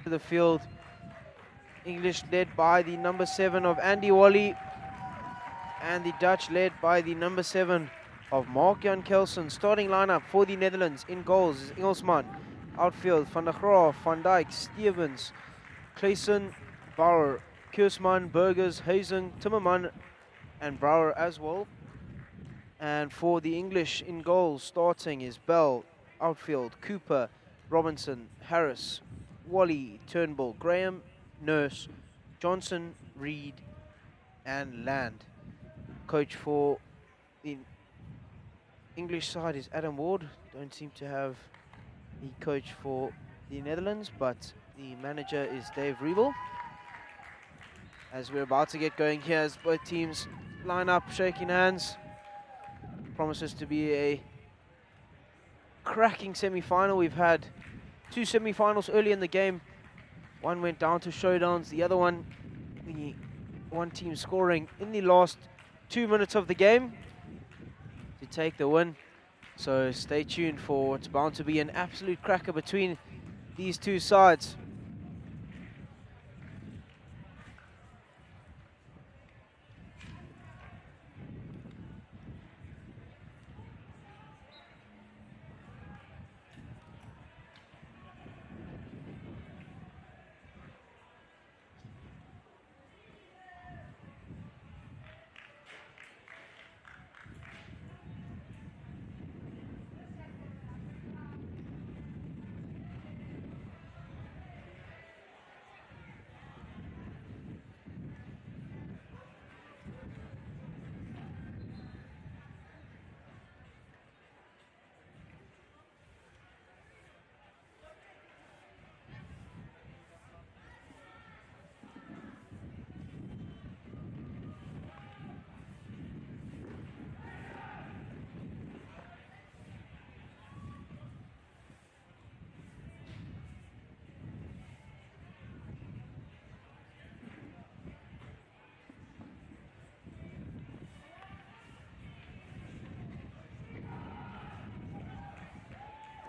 to the field. English led by the number 7 of Andy Wally, and the Dutch led by the number 7 of Mark-Jan Kelsen. Starting lineup for the Netherlands. In goals is Engelsman. Outfield, Van der Graaf, Van Dijk, Stevens, Clayson, Bauer, Kiersman, Burgers, Hazen, Timmerman, and Brouwer as well. And for the English in goals, starting is Bell. Outfield, Cooper, Robinson, Harris, Wally, Turnbull, Graham, Nurse, Johnson, Reed, and Land. Coach for the English side is Adam Ward. Don't seem to have the coach for the Netherlands, but the manager is Dave Revel. As we're about to get going here, as both teams line up, shaking hands. Promises to be a cracking semi-final. We've had 2 semi-finals early in the game. One went down to showdowns, the other one, the one team scoring in the last 2 minutes of the game to take the win. So stay tuned for what's bound to be an absolute cracker between these two sides.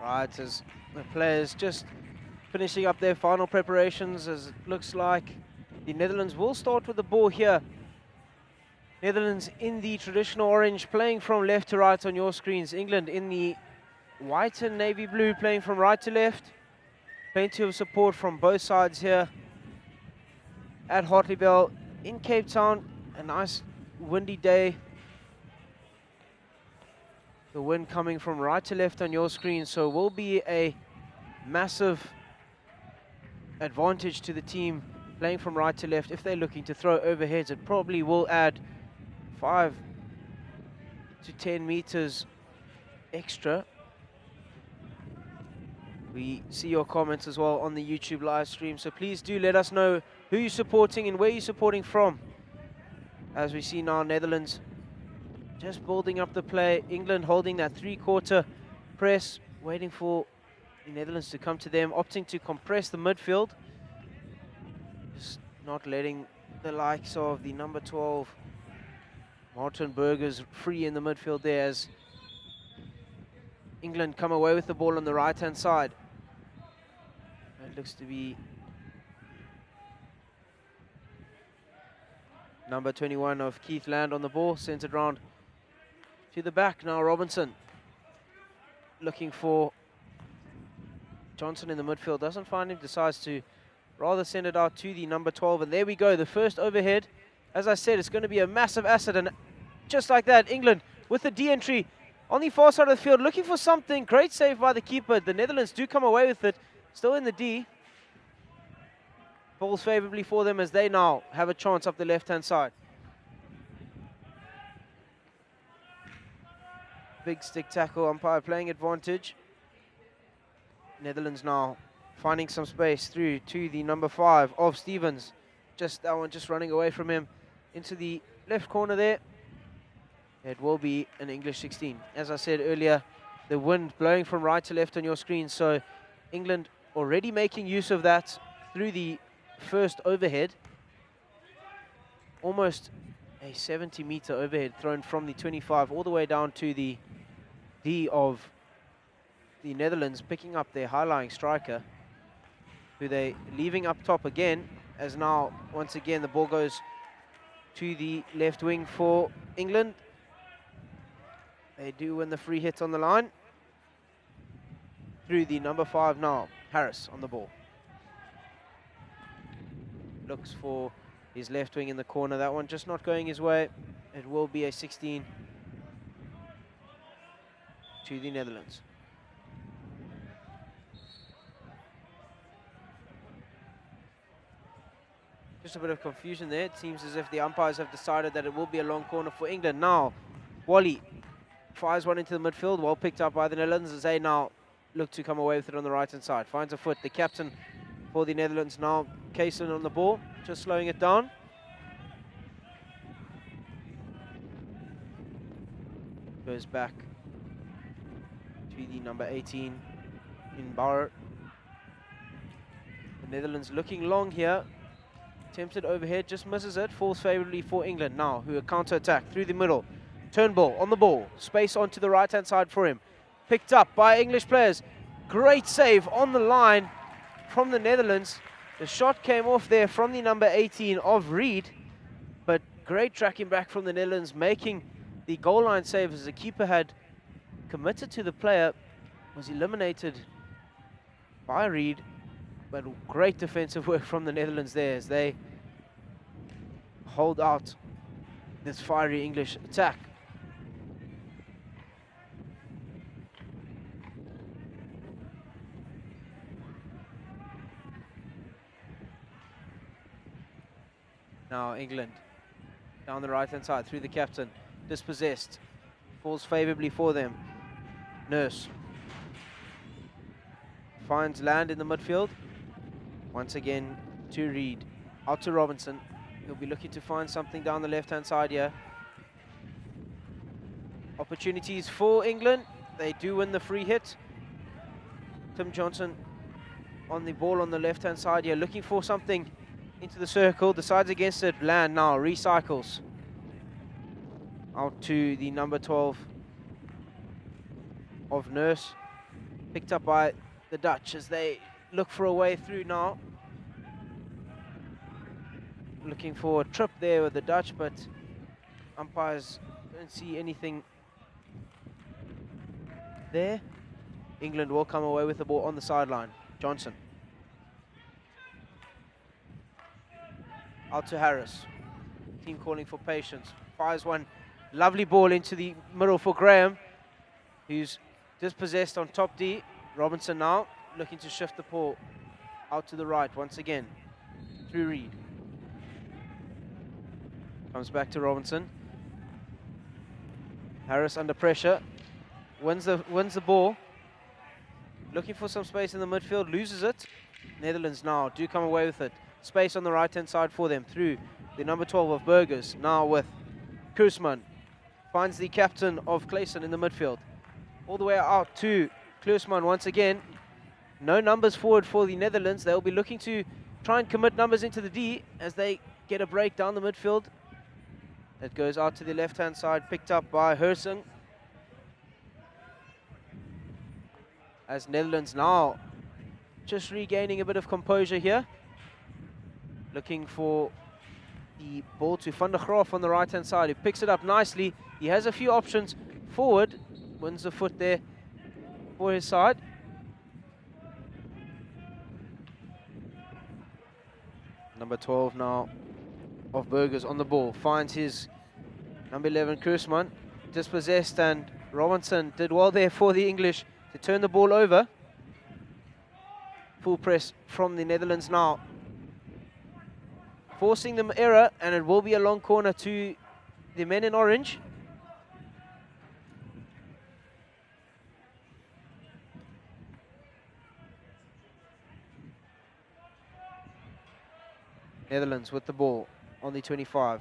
Right, as the players just finishing up their final preparations, as it looks like the Netherlands will start with the ball here. Netherlands in the traditional orange, playing from left to right on your screens. England in the white and navy blue, playing from right to left. Plenty of support from both sides here at Hartleyville in Cape Town. A nice windy day. The wind coming from right to left on your screen, so will be a massive advantage to the team playing from right to left. If they're looking to throw overheads, it probably will add 5 to 10 meters extra. We see your comments as well on the YouTube live stream, so please do let us know who you're supporting and where you're supporting from. As we see now, Netherlands just building up the play. England holding that 3-quarter press, waiting for the Netherlands to come to them, opting to compress the midfield. Just not letting the likes of the number 12, Martin Burgers, free in the midfield there, as England come away with the ball on the right-hand side. It looks to be number 21 of Keith Land on the ball, centered round to the back. Now Robinson looking for Johnson in the midfield, doesn't find him, decides to rather send it out to the number 12, and there we go, the first overhead. As I said, it's going to be a massive asset, and just like that, England with the D entry on the far side of the field, looking for something. Great save by the keeper. The Netherlands do come away with it, still in the D. Falls favorably for them as they now have a chance up the left-hand side. Big stick tackle, umpire playing advantage. Netherlands now finding some space through to the number 5 of Stevens. Just that one, just running away from him into the left corner there. It will be an English 16. As I said earlier, the wind blowing from right to left on your screen, so England already making use of that through the first overhead. Almost a 70-meter overhead thrown from the 25 all the way down to the D of the Netherlands, picking up their high-lying striker. who they leaving up top again, as now, once again, the ball goes to the left wing for England. They do win the free hit on the line. Through the number 5 now, Harris on the ball. Looks for his left wing in the corner. That one just not going his way. It will be a 16 to the Netherlands. Just a bit of confusion there. It seems as if the umpires have decided that it will be a long corner for England. Now, Wally fires one into the midfield. Well picked up by the Netherlands as they now look to come away with it on the right-hand side. Finds a foot. The captain for the Netherlands now, Kaysen on the ball, just slowing it down. Goes back to the number 18 in Bauer. The Netherlands looking long here. Tempted overhead, just misses it. Falls favorably for England now, who are counter-attack through the middle. Turnbull on the ball. Space onto the right-hand side for him. Picked up by English players. Great save on the line from the Netherlands. The shot came off there from the number 18 of Reed. But great tracking back from the Netherlands, making the goal line save as the keeper had committed to the player. Was eliminated by Reed. But great defensive work from the Netherlands there as they hold out this fiery English attack. Now England down the right-hand side through the captain. Dispossessed. Falls favorably for them. Nurse finds land in the midfield. Once again to Reed. Out to Robinson. He'll be looking to find something down the left-hand side here. Opportunities for England. They do win the free hit. Tim Johnson on the ball on the left-hand side here, looking for something into the circle. Decides against it. Land now. Recycles. Out to the number 12 of Nurse. Picked up by the Dutch as they look for a way through now. Looking for a trip there with the Dutch, but umpires don't see anything there. England will come away with the ball on the sideline. Johnson. Out to Harris. Team calling for patience. Fires one lovely ball into the middle for Graham, who's dispossessed on top D. Robinson now looking to shift the ball out to the right once again through Reed. Comes back to Robinson. Harris under pressure. Wins the ball. Looking for some space in the midfield. Loses it. Netherlands now do come away with it. Space on the right-hand side for them through the number 12 of Burgers. Now with Koosman. Finds the captain of Kaysen in the midfield. All the way out to Koosman once again. No numbers forward for the Netherlands. They'll be looking to try and commit numbers into the D as they get a break down the midfield. It goes out to the left-hand side, picked up by Hersing. As Netherlands now just regaining a bit of composure here. Looking for the ball to Van der Graaf on the right-hand side. He picks it up nicely. He has a few options forward. Wins the foot there for his side. Number 12 now of Burgers on the ball. Finds his number 11, Koosman. Dispossessed, and Robinson did well there for the English to turn the ball over. Full press from the Netherlands now. Forcing them error, and it will be a long corner to the men in orange. Netherlands with the ball on the 25.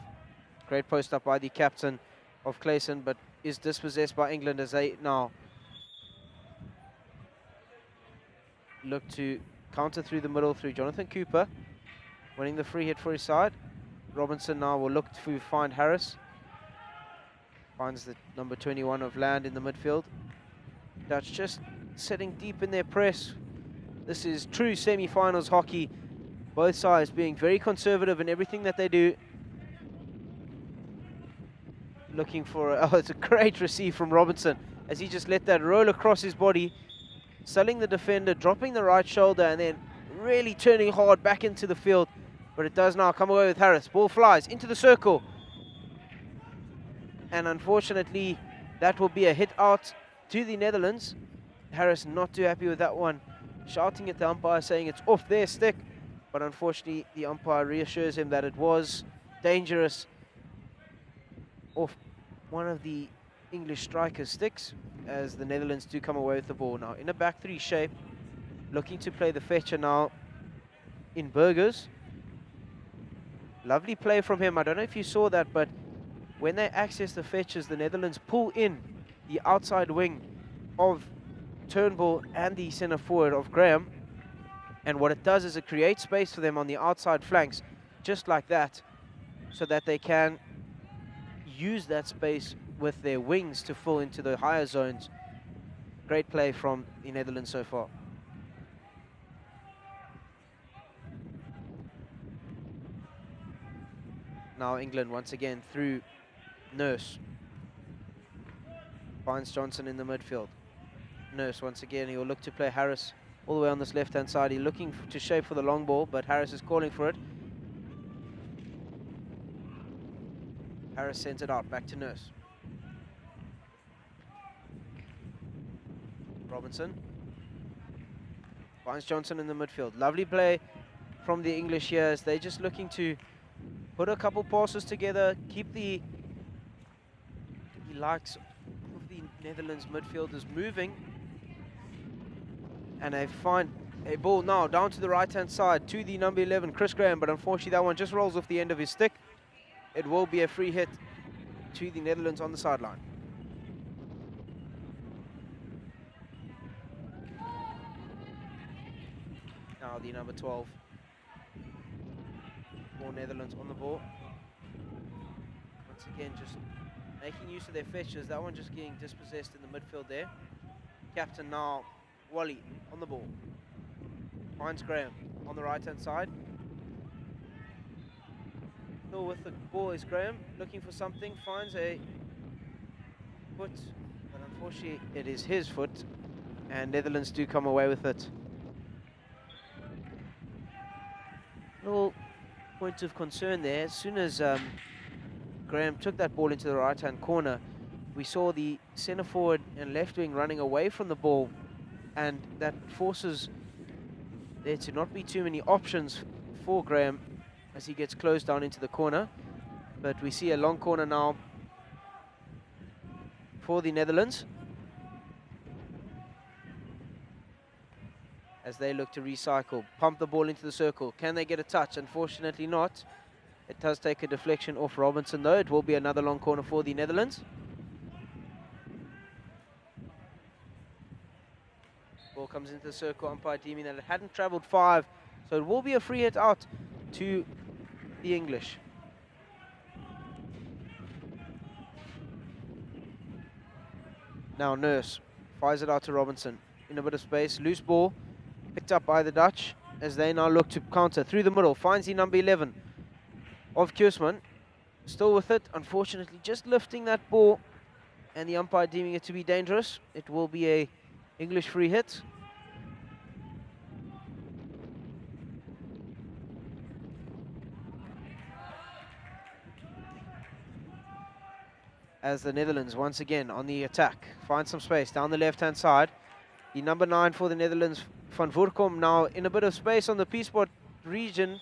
Great post up by the captain of Kaysen, but is dispossessed by England as they now look to counter through the middle through Jonathan Cooper, winning the free hit for his side. Robinson now will look to find Harris. Finds the number 21 of Land in the midfield. Dutch just sitting deep in their press, This is true semi-finals hockey. Both sides being very conservative in everything that they do. Looking for, oh, it's a great receive from Robinson as he just let that roll across his body, selling the defender, dropping the right shoulder, and then really turning hard back into the field. But it does now come away with Harris. Ball flies into the circle. And unfortunately, that will be a hit out to the Netherlands. Harris not too happy with that one, shouting at the umpire saying it's off their stick. But unfortunately, the umpire reassures him that it was dangerous off one of the English strikers' sticks, as the Netherlands do come away with the ball now in a back three shape, looking to play the fetcher now in Burgers. Lovely play from him. I don't know if you saw that, but when they access the fetchers, the Netherlands pull in the outside wing of Turnbull and the center forward of Graham. And what it does is it creates space for them on the outside flanks, just like that, so that they can use that space with their wings to fill into the higher zones. Great play from the Netherlands so far. Now England once again through Nurse. Finds Johnson in the midfield. Nurse once again, he will look to play Harris all the way on this left-hand side. He's looking to shape for the long ball, but Harris is calling for it. Harris sends it out, back to Nurse. Robinson finds Johnson in the midfield. Lovely play from the English here as they're just looking to put a couple passes together, keep the likes of the Netherlands midfielders moving. And they find a ball now down to the right-hand side to the number 11, Chris Graham, but unfortunately that one just rolls off the end of his stick. It will be a free hit to the Netherlands on the sideline. Now the number 12. More Netherlands on the ball. Once again, just making use of their fetchers. That one just getting dispossessed in the midfield there. Captain now, Wally, on the ball. Finds Graham on the right-hand side. Still with the ball is Graham, looking for something, finds a foot, but unfortunately it is his foot, and Netherlands do come away with it. Little point of concern there. As soon as Graham took that ball into the right-hand corner, we saw the centre forward and left wing running away from the ball, and that forces there to not be too many options for Graham as he gets closed down into the corner. But we see a long corner now for the Netherlands as they look to recycle, pump the ball into the circle. Can they get a touch? Unfortunately not. It does take a deflection off Robinson though. It will be another long corner for the Netherlands. Ball comes into the circle, umpire deeming that it hadn't travelled 5, so it will be a free hit out to the English. Now Nurse fires it out to Robinson in a bit of space. Loose ball picked up by the Dutch as they now look to counter through the middle. Finds the number 11 of Kiersman. Still with it, unfortunately just lifting that ball, and the umpire deeming it to be dangerous. It will be a English free hit. As the Netherlands once again on the attack, find some space down the left-hand side. The number 9 for the Netherlands, Van Voorkom, now in a bit of space on the P-spot region.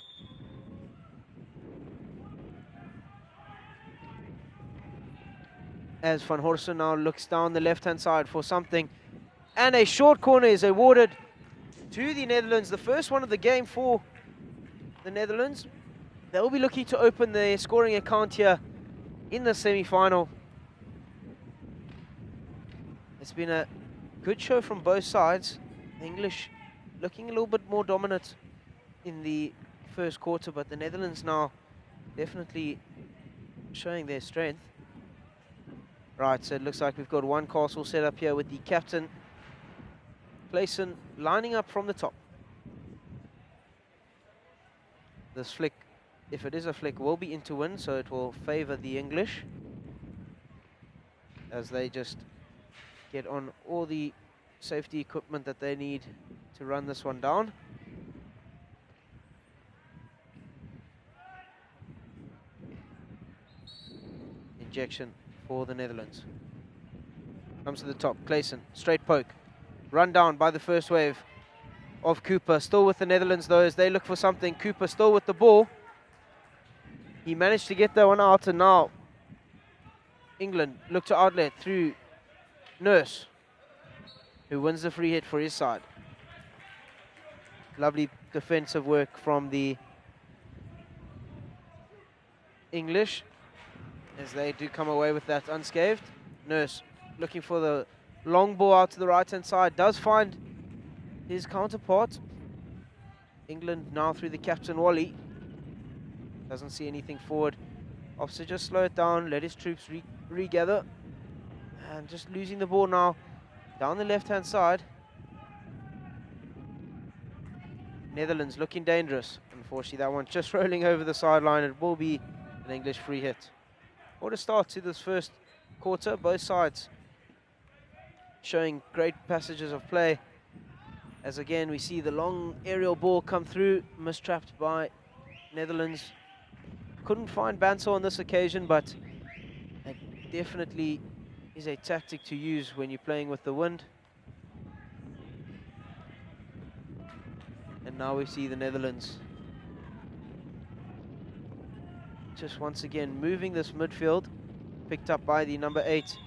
As Van Horsen now looks down the left-hand side for something. And a short corner is awarded to the Netherlands, the first one of the game for the Netherlands. They will be looking to open their scoring account here in the semi-final. It's been a good show from both sides. The English looking a little bit more dominant in the first quarter, but the Netherlands now definitely showing their strength. Right, so it looks like we've got one castle set up here with the captain, Clayson, lining up from the top. This flick, if it is a flick, will be into wind, so it will favor the English as they just get on all the safety equipment that they need to run this one down. Injection for the Netherlands. Comes to the top, Clayson, straight poke. Run down by the first wave of Cooper. Still with the Netherlands though, as they look for something. Cooper still with the ball. He managed to get that one out, and now England look to outlet through Nurse, who wins the free hit for his side. Lovely defensive work from the English as they do come away with that unscathed. Nurse looking for the long ball out to the right hand side, does find his counterpart. England now through the captain Wally. Doesn't see anything forward. Opts to just slow it down, let his troops regather. And just losing the ball now down the left hand side. Netherlands looking dangerous. Unfortunately, that one just rolling over the sideline. It will be an English free hit. What a start to this first quarter. Both sides showing great passages of play. As again, we see the long aerial ball come through, mistrapped by Netherlands. Couldn't find Bansal on this occasion, but it definitely is a tactic to use when you're playing with the wind. And now we see the Netherlands just once again moving this midfield, picked up by the number 8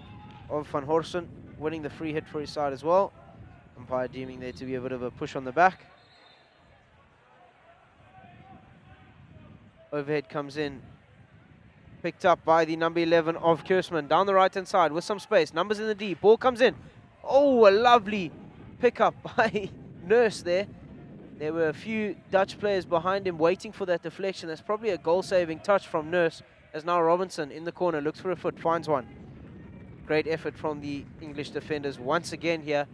of Van Horsen, winning the free hit for his side as well. Umpire deeming there to be a bit of a push on the back. Overhead comes in, picked up by the number 11 of Kersman, down the right hand side with some space, numbers in the D, ball comes in. Oh, a lovely pickup by Nurse there. There were a few Dutch players behind him waiting for that deflection. That's probably a goal-saving touch from Nurse, as now Robinson in the corner looks for a foot, finds one. Great effort from the English defenders once again here.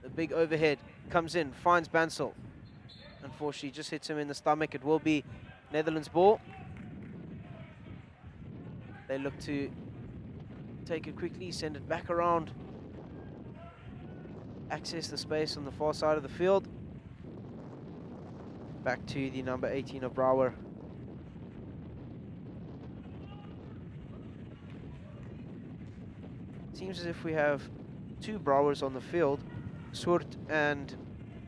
The big overhead comes in, finds Bansal. Unfortunately, just hits him in the stomach. It will be Netherlands ball. They look to take it quickly, send it back around. Access the space on the far side of the field. Back to the number 18 of Brouwer. Seems as if we have two Brouwers on the field, Soort and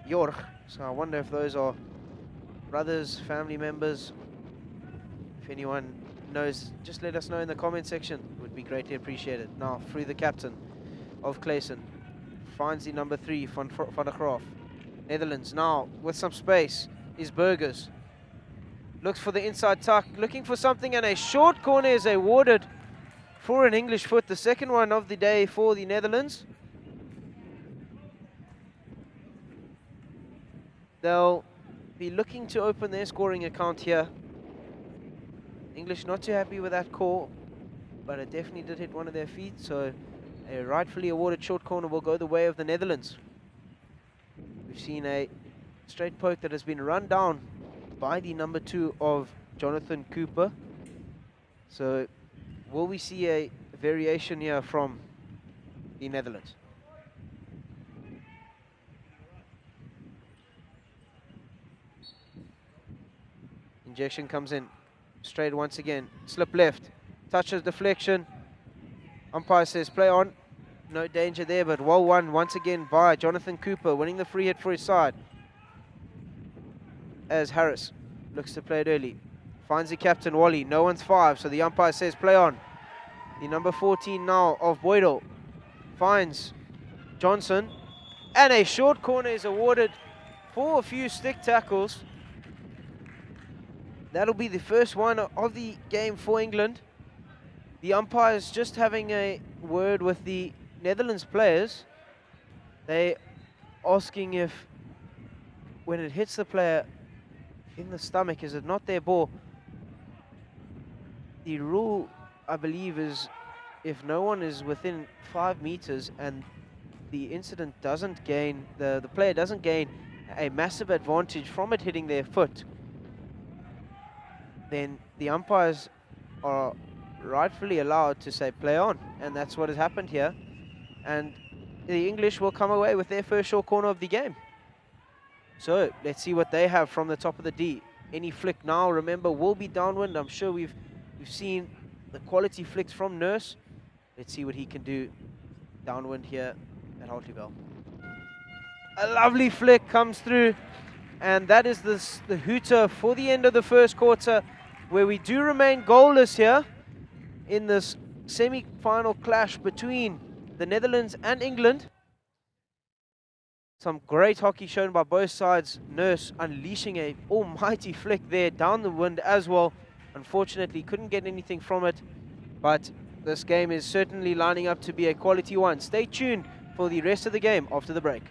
Jorg. So I wonder if those are brothers, family members. If anyone knows, just let us know in the comment section. It would be greatly appreciated. Now through the captain of Clayson. Finds the number 3, Van der Graaf. Netherlands now with some space is Burgers. Looks for the inside tuck, looking for something, and a short corner is awarded for an English foot. The second one of the day for the Netherlands. They'll be looking to open their scoring account here. English not too happy with that call, but it definitely did hit one of their feet, so a rightfully awarded short corner will go the way of the Netherlands. We've seen a straight poke that has been run down by the number 2 of Jonathan Cooper. So will we see a variation here from the Netherlands? Injection comes in straight once again, slip left, touches deflection. Umpire says play on. No danger there, but well won once again by Jonathan Cooper, winning the free hit for his side. As Harris looks to play it early. Finds the captain, Wally. No one's 5, so the umpire says play on. The number 14 now of Boydell finds Johnson. And a short corner is awarded for a few stick tackles. That'll be the first one of the game for England. The umpire's just having a word with the Netherlands players. They asking if when it hits the player in the stomach, is it not their ball? The rule, I believe, is if no one is within 5 meters and the incident doesn't gain, the player doesn't gain a massive advantage from it hitting their foot, then the umpires are rightfully allowed to say play on, and that's what has happened here. And the English will come away with their first short corner of the game. So let's see what they have from the top of the D. Any flick now, remember, will be downwind. I'm sure we've seen the quality flicks from Nurse. Let's see what he can do downwind here at Hartleyville. A lovely flick comes through, and that is the hooter for the end of the first quarter, where we do remain goalless here in this semi-final clash between the Netherlands and England. Some great hockey shown by both sides. Nurse unleashing a almighty flick there down the wind as well. Unfortunately, couldn't get anything from it, but this game is certainly lining up to be a quality one. Stay tuned for the rest of the game after the break.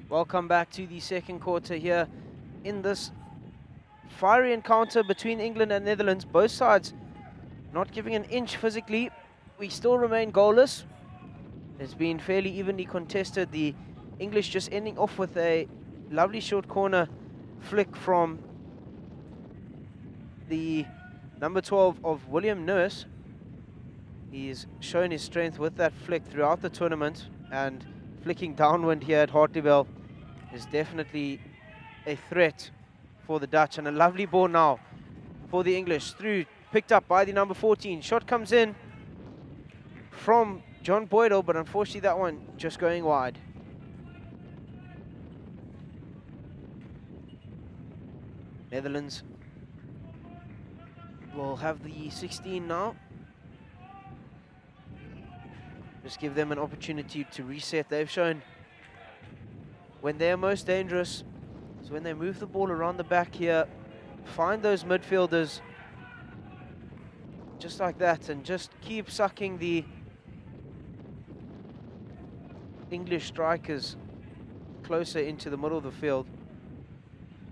Welcome back to the second quarter here in this fiery encounter between England and Netherlands. Both sides not giving an inch physically. We still remain goalless. It's been fairly evenly contested. The English just ending off with a lovely short corner flick from the number 12 of William Nurse. He's shown his strength with that flick throughout the tournament, and flicking downwind here at Hartleyville is definitely a threat for the Dutch. And a lovely ball now for the English, through, picked up by the number 14. Shot comes in from John Boydell, but unfortunately that one just going wide. Netherlands will have the 16 now. Just give them an opportunity to reset. They've shown when they're most dangerous is when they move the ball around the back here, find those midfielders just like that, and just keep sucking the English strikers closer into the middle of the field.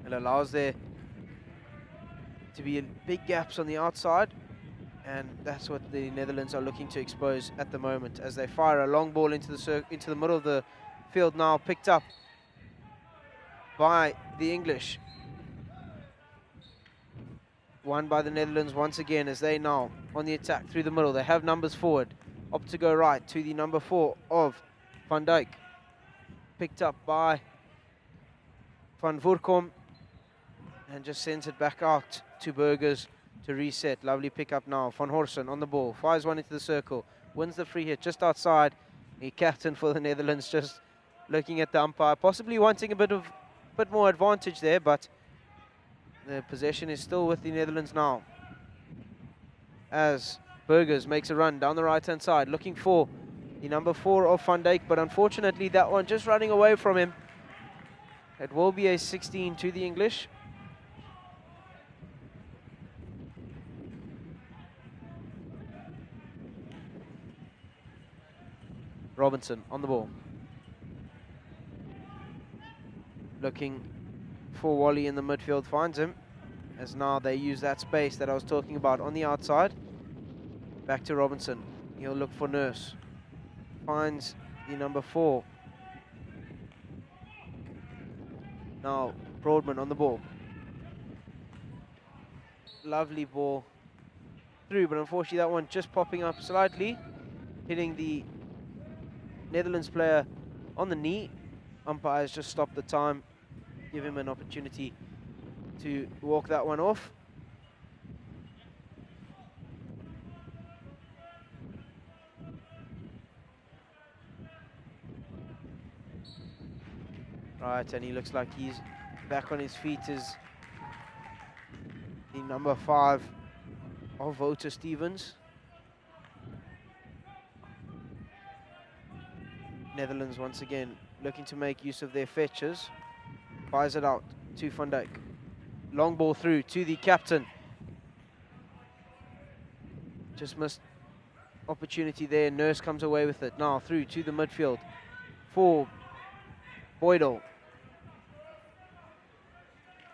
It allows there to be big gaps on the outside, and that's what the Netherlands are looking to expose at the moment as they fire a long ball into the middle of the field now, picked up by the English. Won by the Netherlands once again as they now on the attack through the middle. They have numbers forward. Opt to go right to the number 4 of Van Dijk. Picked up by Van Voorkom and just sends it back out to Burgers to reset. Lovely pickup now. Van Horsen on the ball. Fires one into the circle. Wins the free hit just outside. The captain for the Netherlands just looking at the umpire, possibly wanting a bit more advantage there, but the possession is still with the Netherlands now. as Burgers makes a run down the right-hand side, looking for the number 4 of Van Dijk, but unfortunately that one just running away from him. It will be a 16 to the English. Robinson on the ball. Looking for Wally in the midfield, finds him. As now they use that space that I was talking about on the outside. Back to Robinson. He'll look for Nurse. Finds the number 4. Now Broadman on the ball. Lovely ball through, but unfortunately that one just popping up slightly, hitting the Netherlands player on the knee. Umpires just stopped the time, give him an opportunity to walk that one off. Right, and he looks like he's back on his feet, is the number 5 of Wouter Stevens. Netherlands once again looking to make use of their fetchers. Fires it out to Van Dijk. Long ball through to the captain. Just missed opportunity there. Nurse comes away with it. Now through to the midfield for Boydell.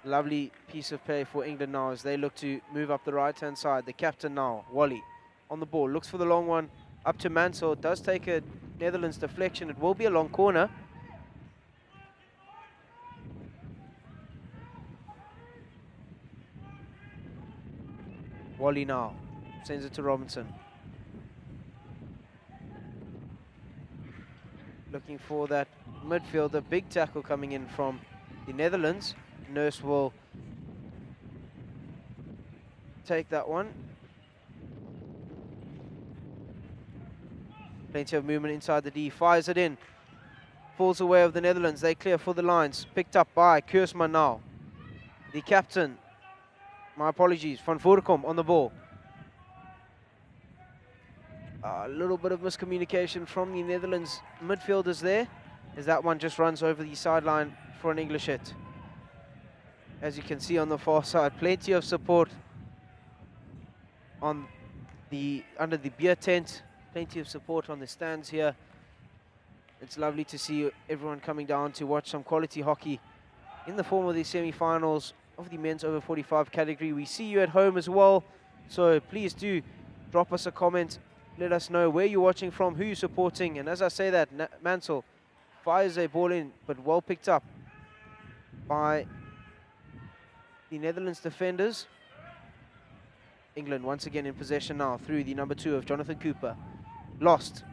Lovely piece of play for England now as they look to move up the right-hand side. The captain now, Wally, on the ball. Looks for the long one up to Mansell. Does take a Netherlands deflection. It will be a long corner. Wally now sends it to Robinson. Looking for that midfielder. Big tackle coming in from the Netherlands. Nurse will take that one. Plenty of movement inside the D. Fires it in. Falls away of the Netherlands. They clear for the lines. Picked up by Keursman now. The captain. My apologies. Van Voorkom on the ball. A little bit of miscommunication from the Netherlands midfielders there, as that one just runs over the sideline for an English hit. As you can see on the far side, plenty of support on the under the beer tent. Plenty of support on the stands here. It's lovely to see everyone coming down to watch some quality hockey in the form of the semi-finals of the men's over 45 category. We see you at home as well, so please do drop us a comment. Let us know where you're watching from, who you're supporting. And as I say that, Mansell fires a ball in, but well picked up by the Netherlands defenders. England once again in possession now through the number 2 of Jonathan Cooper. Lost.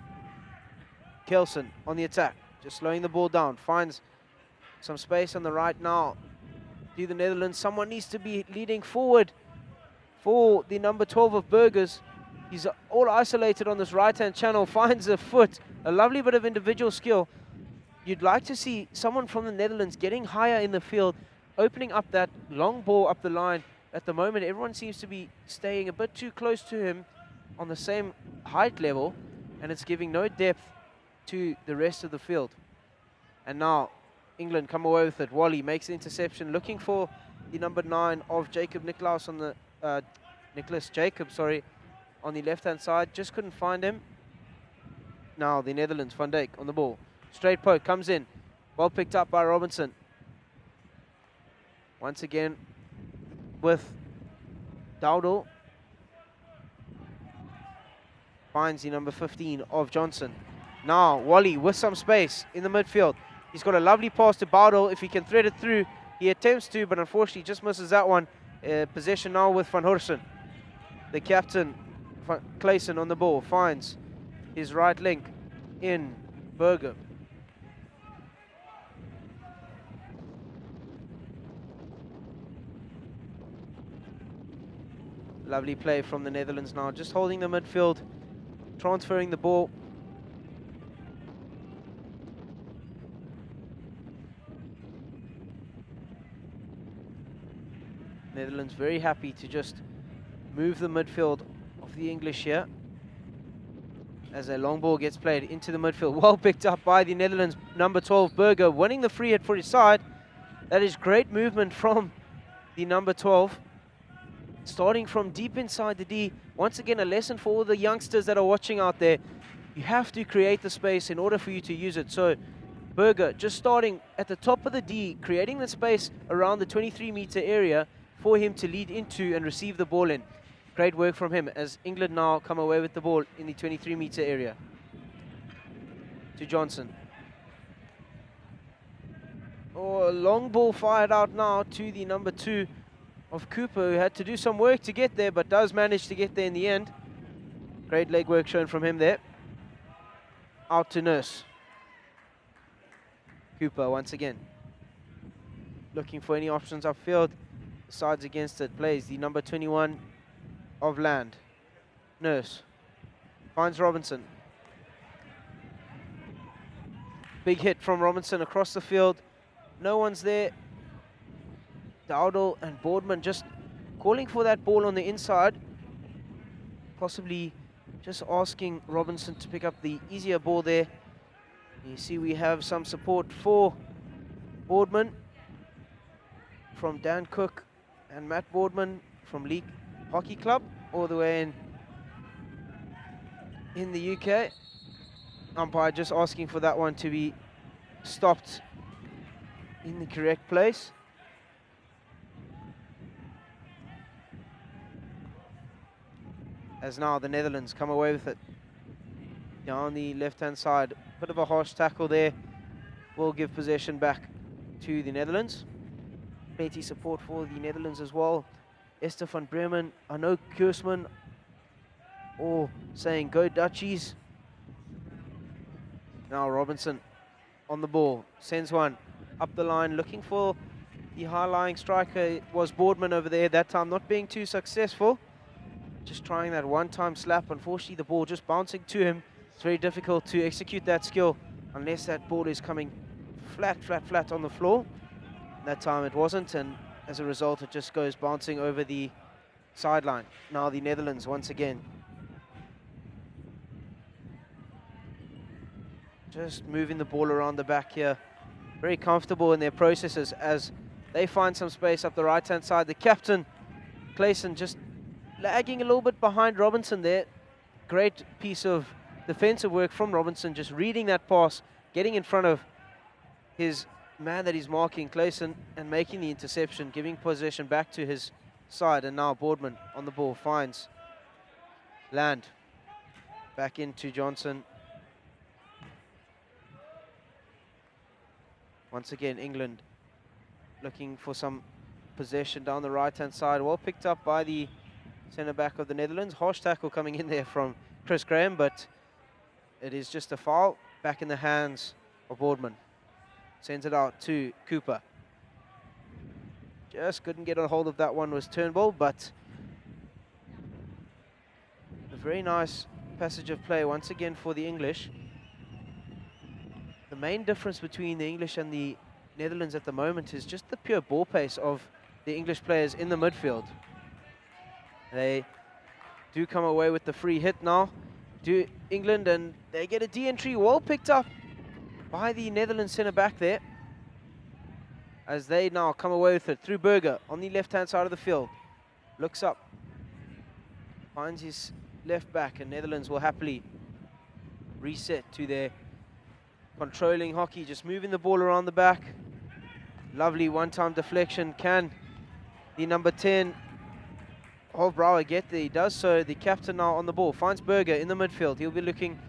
Kelson on the attack, just slowing the ball down. Finds some space on the right now to the Netherlands. Someone needs to be leading forward for the number 12 of Burgers. He's all isolated on this right-hand channel. Finds a foot. A lovely bit of individual skill. You'd like to see someone from the Netherlands getting higher in the field, opening up that long ball up the line. At the moment, everyone seems to be staying a bit too close to him on the same height level, and it's giving no depth to the rest of the field. And now England come away with it. Wally makes the interception, looking for the number 9 of Jacob Nicklaus on the Nicholas Jacob, sorry, on the left-hand side. Just couldn't find him. Now the Netherlands, Van Dijk on the ball. Straight poke comes in. Well picked up by Robinson. Once again with Dowdle. Finds the number 15 of Johnson. Now Wally with some space in the midfield. He's got a lovely pass to Bowdle. If he can thread it through, he attempts to, but unfortunately just misses that one. Possession now with Van Horsen. The captain, Clayson, on the ball, finds his right link in Burger. Lovely play from the Netherlands now, just holding the midfield, transferring the ball. Netherlands very happy to just move the midfield of the English here. As a long ball gets played into the midfield. Well picked up by the Netherlands, number 12, Berger, winning the free hit for his side. That is great movement from the number 12. Starting from deep inside the D. Once again, a lesson for all the youngsters that are watching out there. You have to create the space in order for you to use it. So Berger just starting at the top of the D, creating the space around the 23-meter area for him to lead into and receive the ball in. Great work from him as England now come away with the ball in the 23-meter area. To Johnson. Oh, a long ball fired out now to the number 2 of Cooper, who had to do some work to get there, but does manage to get there in the end. Great leg work shown from him there. Out to Nurse. Cooper once again. Looking for any options upfield. Sides against it. Plays the number 21 of Land. Nurse. Finds Robinson. Big hit from Robinson across the field. No one's there. Dowdle and Boardman just calling for that ball on the inside. Possibly just asking Robinson to pick up the easier ball there. You see we have some support for Boardman from Dan Cook and Matt Boardman from League Hockey Club all the way in the UK. Umpire just asking for that one to be stopped in the correct place. As now the Netherlands come away with it. Down the left-hand side, bit of a harsh tackle there. Will give possession back to the Netherlands. Plenty support for the Netherlands as well. Esther van Bremen, Arno Keursman, all saying go Dutchies. Now Robinson on the ball, sends one up the line, looking for the high-lying striker. It was Boardman over there that time, not being too successful. Just trying that one-time slap. Unfortunately, the ball just bouncing to him. It's very difficult to execute that skill unless that ball is coming flat on the floor. That time it wasn't, and as a result, it just goes bouncing over the sideline. Now the Netherlands once again. Just moving the ball around the back here. Very comfortable in their processes as they find some space up the right-hand side. The captain, Clayson, just lagging a little bit behind Robinson there. Great piece of defensive work from Robinson, just reading that pass, getting in front of his man that he's marking, Clayson, and making the interception, giving possession back to his side. And now Boardman on the ball finds Land. Back into Johnson. Once again, England looking for some possession down the right-hand side. Well picked up by the centre-back of the Netherlands. Harsh tackle coming in there from Chris Graham, but it is just a foul. Back in the hands of Boardman. Sends it out to Cooper. Just couldn't get a hold of that one, was Turnbull, but a very nice passage of play once again for the English. The main difference between the English and the Netherlands at the moment is just the pure ball pace of the English players in the midfield. They do come away with the free hit now to England, and they get a de-entry. Well picked up by the Netherlands centre-back there, as they now come away with it through Berger on the left-hand side of the field. Looks up, finds his left back, and Netherlands will happily reset to their controlling hockey, just moving the ball around the back. Lovely one-time deflection. Can the number 10 Hofbrouwer get there? He does so. The captain now on the ball finds Berger in the midfield. He'll be looking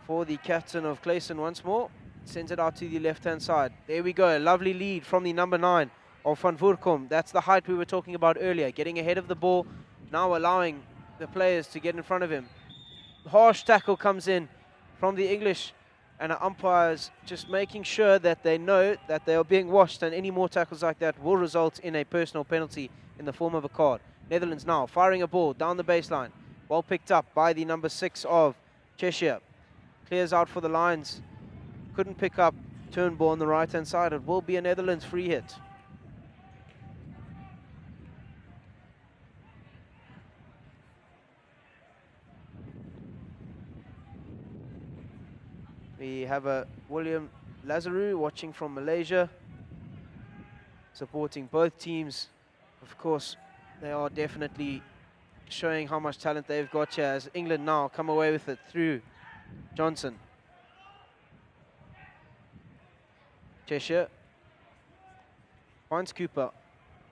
for the captain of Clayson once more. Sends it out to the left-hand side. There we go. A lovely lead from the number 9 of Van Voorkom. That's the height we were talking about earlier. Getting ahead of the ball. Now allowing the players to get in front of him. Harsh tackle comes in from the English, and the umpires just making sure that they know that they are being watched, and any more tackles like that will result in a personal penalty in the form of a card. Netherlands now firing a ball down the baseline. Well picked up by the number 6 of Cheshire. Clears out for the Lions. Couldn't pick up Turnbull on the right-hand side. It will be a Netherlands free hit. We have a William Lazaru watching from Malaysia, supporting both teams. Of course, they are definitely showing how much talent they've got here, as England now come away with it through Johnson. Cheshire finds Cooper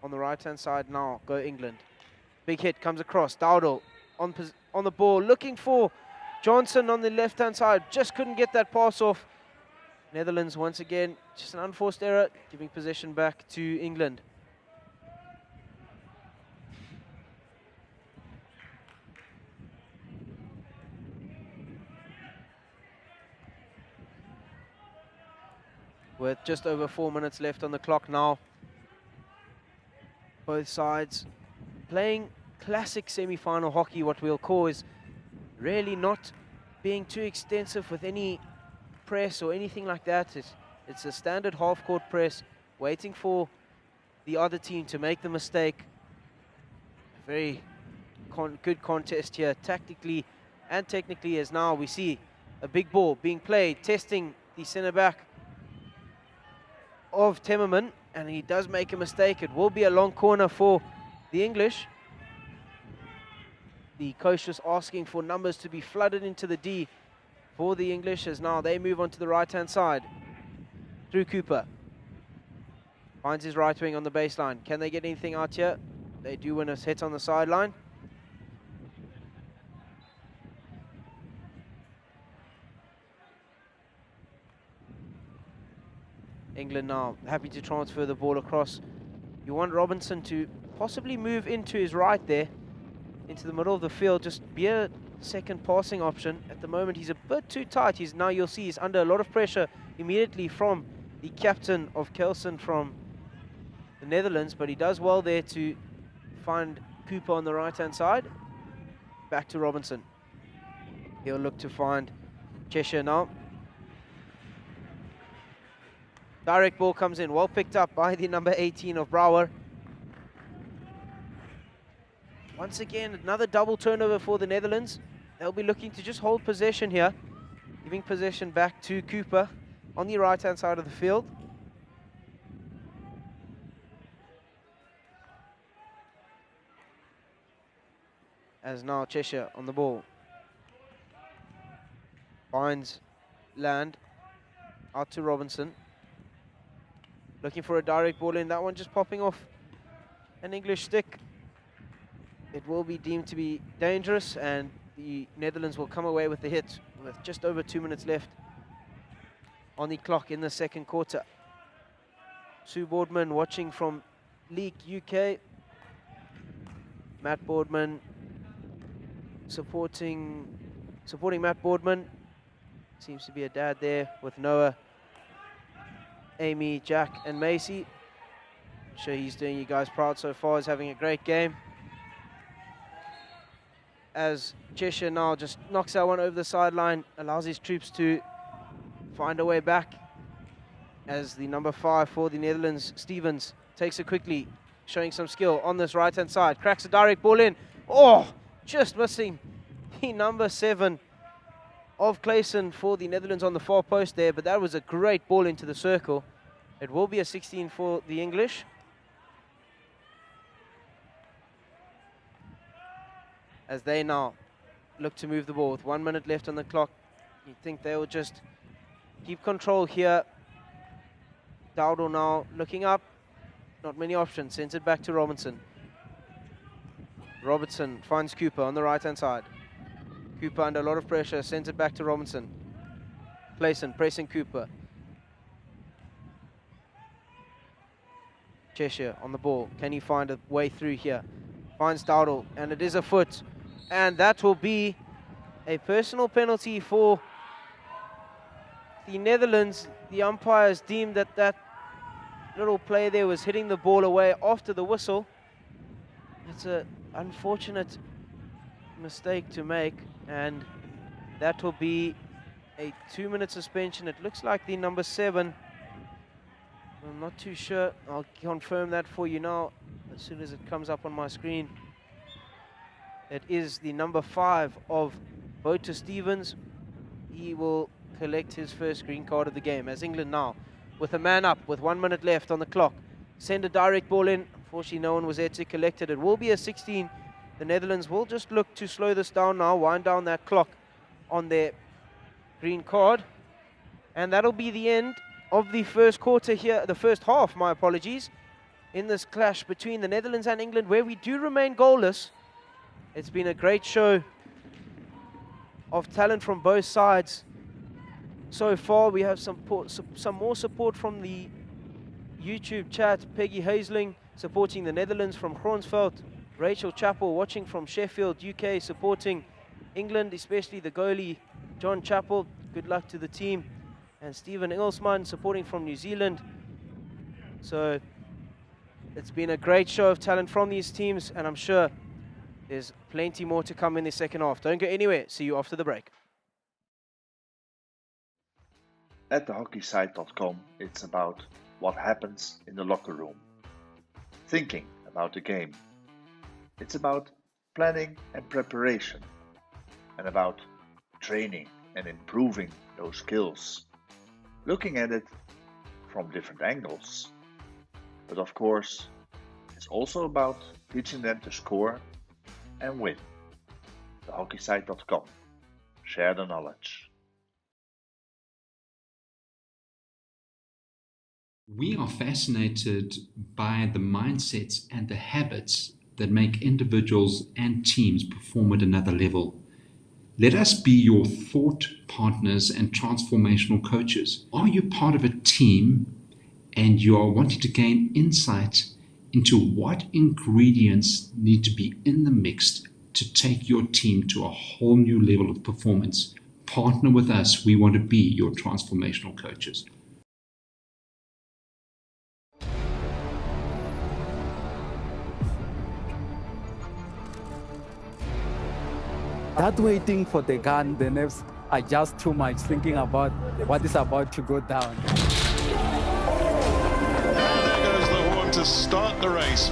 on the right-hand side now. Go England. Big hit comes across. Dowdle on the ball, looking for Johnson on the left-hand side. Just couldn't get that pass off. Netherlands once again, just an unforced error, giving possession back to England. With just over 4 minutes left on the clock now. Both sides playing classic semi-final hockey. What we'll call is really not being too extensive with any press or anything like that. It's a standard half-court press, waiting for the other team to make the mistake. Very good contest here, tactically and technically, as now we see a big ball being played, testing the centre-back of Temmerman, and he does make a mistake. It will be a long corner for the English. The coach just asking for numbers to be flooded into the D for the English, as now they move on to the right-hand side. Through Cooper. Finds his right wing on the baseline. Can they get anything out here? They do win a hit on the sideline. England now happy to transfer the ball across. You want Robinson to possibly move into his right there, into the middle of the field, just be a second passing option. At the moment, he's a bit too tight. Now you'll see he's under a lot of pressure immediately from the captain of Kelsen from the Netherlands, but he does well there to find Cooper on the right-hand side. Back to Robinson. He'll look to find Cheshire now. Direct ball comes in, well picked up by the number 18 of Brouwer. Once again, another double turnover for the Netherlands. They'll be looking to just hold possession here, giving possession back to Cooper on the right-hand side of the field. As now Cheshire on the ball. Finds land out to Robinson. Looking for a direct ball in. That one just popping off an English stick. It will be deemed to be dangerous, and the Netherlands will come away with the hit with just over 2 minutes left on the clock in the second quarter. Sue Boardman watching from Leek, UK. Matt Boardman supporting Matt Boardman. Seems to be a dad there with Noah, Amy, Jack and Macy. I'm sure he's doing you guys proud so far. He's having a great game. As Cheshire now just knocks that one over the sideline, allows his troops to find a way back. As the number 5 for the Netherlands, Stevens, takes it quickly, showing some skill on this right-hand side. Cracks a direct ball in. Oh, just missing the number 7 of Clayson for the Netherlands on the far post there, but that was a great ball into the circle. It will be a 16 for the English. As they now look to move the ball with 1 minute left on the clock. You'd think they will just keep control here. Dowdle now looking up. Not many options. Sends it back to Robinson. Robertson finds Cooper on the right-hand side. Cooper under a lot of pressure. Sends it back to Robinson. Clayson pressing Cooper. Cheshire on the ball. Can he find a way through here? Finds Dowdle, and it is a foot. And that will be a personal penalty for the Netherlands. The umpires deemed that that little play there was hitting the ball away after the whistle. It's an unfortunate mistake to make, and that will be a 2-minute suspension. It looks like the number 7. I'm not too sure. I'll confirm that for you now as soon as it comes up on my screen. It is the number 5 of Bota Stevens. He will collect his first green card of the game, as England now, with a man up, with 1 minute left on the clock, send a direct ball in. Unfortunately, no one was there to collect it. It will be a 16. The Netherlands will just look to slow this down now, wind down that clock on their green card. And that'll be the end of the first quarter here, the first half, my apologies, in this clash between the Netherlands and England, where we do remain goalless. It's been a great show of talent from both sides. So far, we have some more support from the YouTube chat. Peggy Hazeling supporting the Netherlands from Gronsveld. Rachel Chappell watching from Sheffield, UK, supporting England, especially the goalie, John Chappell. Good luck to the team. And Stephen Ingelsman supporting from New Zealand. So it's been a great show of talent from these teams, and I'm sure there's plenty more to come in the second half. Don't go anywhere. See you after the break. At thehockeysite.com, it's about what happens in the locker room, thinking about the game. It's about planning and preparation, and about training and improving those skills, looking at it from different angles. But of course, it's also about teaching them to score and win. Thehockeysite.com. Share the knowledge. We are fascinated by the mindsets and the habits that make individuals and teams perform at another level. Let us be your thought partners and transformational coaches. Are you part of a team and you are wanting to gain insight into what ingredients need to be in the mix to take your team to a whole new level of performance? Partner with us. We want to be your transformational coaches. That waiting for the gun, the nerves are just too much, thinking about what is about to go down. And there goes the horn to start the race.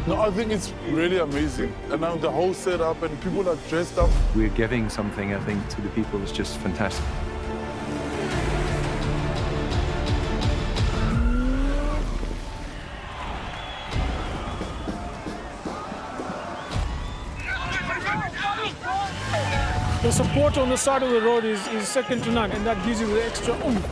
No, I think it's really amazing. And now the whole setup and people are dressed up. We're giving something, I think, to the people is just fantastic. The support on the side of the road is second to none, and that gives you the extra oomph.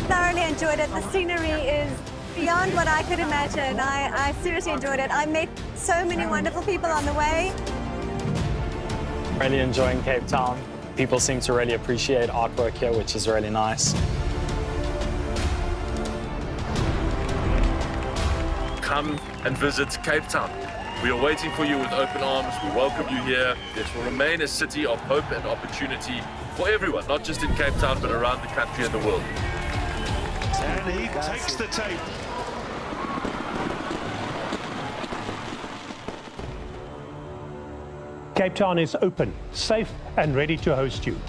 Thoroughly enjoyed it. The scenery is beyond what I could imagine. I seriously enjoyed it. I met so many wonderful people on the way. Really enjoying Cape Town. People seem to really appreciate artwork here, which is really nice. Come and visit Cape Town. We are waiting for you with open arms. We welcome you here. This will remain a city of hope and opportunity for everyone, not just in Cape Town, but around the country and the world. And he takes the tape. Cape Town is open, safe, and ready to host you.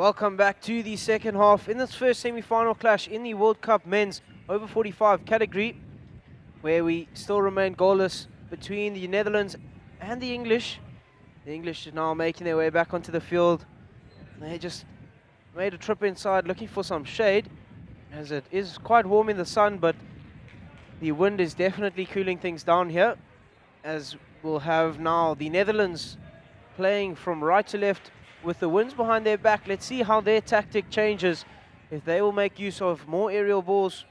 Welcome back to the second half in this first semi-final clash in the World Cup men's over 45 category, where we still remain goalless between the Netherlands and the English. The English are now making their way back onto the field. They just made a trip inside looking for some shade, as it is quite warm in the sun, but the wind is definitely cooling things down here, as we'll have now the Netherlands playing from right to left with the winds behind their back. Let's see how their tactic changes, if they will make use of more aerial balls.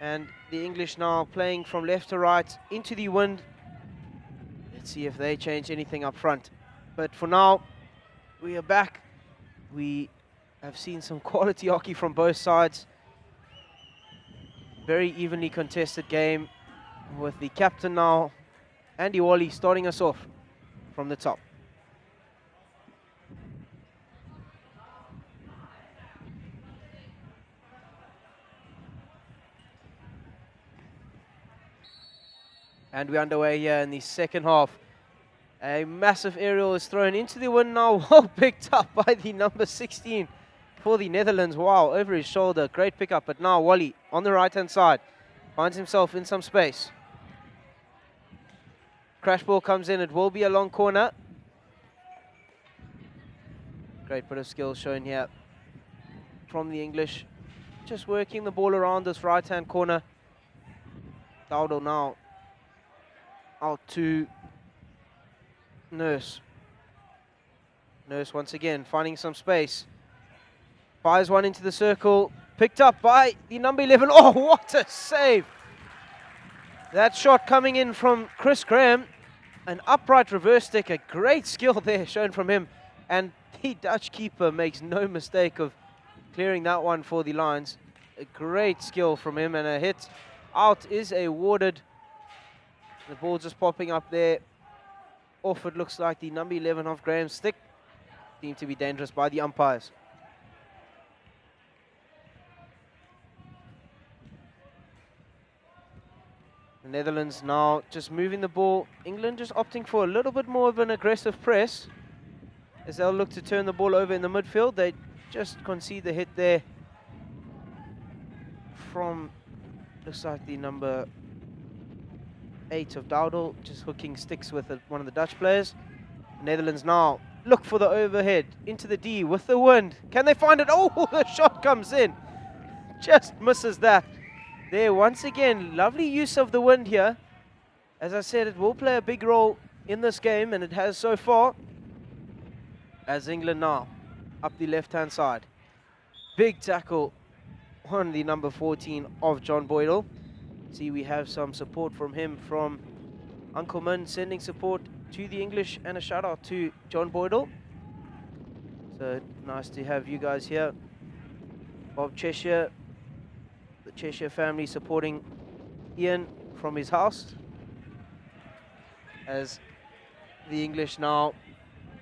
And the English now playing from left to right into the wind. Let's see if they change anything up front. But for now, we are back. We have seen some quality hockey from both sides. Very evenly contested game, with the captain now, Andy Wally, starting us off from the top. And we're underway here in the second half. A massive aerial is thrown into the wind now, well picked up by the number 16 for the Netherlands. Wow, over his shoulder, great pickup. But now Wally on the right-hand side finds himself in some space. Crash ball comes in, it will be a long corner. Great bit of skill shown here from the English. Just working the ball around this right-hand corner. Dowdle now out to Nurse. Nurse once again finding some space. Fires one into the circle. Picked up by the number 11. Oh, what a save! That shot coming in from Chris Graham. An upright reverse stick. A great skill there shown from him. And the Dutch keeper makes no mistake of clearing that one for the lines. A great skill from him, and a hit out is awarded. The ball just popping up there. Off it looks like the number 11 of Graham's stick. Deemed to be dangerous by the umpires. The Netherlands now just moving the ball. England just opting for a little bit more of an aggressive press, as they'll look to turn the ball over in the midfield. They just concede the hit there from, looks like the number 8 of Dowdle, just hooking sticks with one of the Dutch players. The Netherlands now look for the overhead into the D with the wind. Can they find it? Oh, the shot comes in. Just misses that. There, once again, lovely use of the wind here. As I said, it will play a big role in this game, and it has so far. As England now up the left-hand side. Big tackle on the number 14 of John Boydell. See, we have some support from him, from Uncle Min, sending support to the English, and a shout out to John Boydell. So nice to have you guys here. Bob Cheshire, the Cheshire family, supporting Ian from his house, as the English now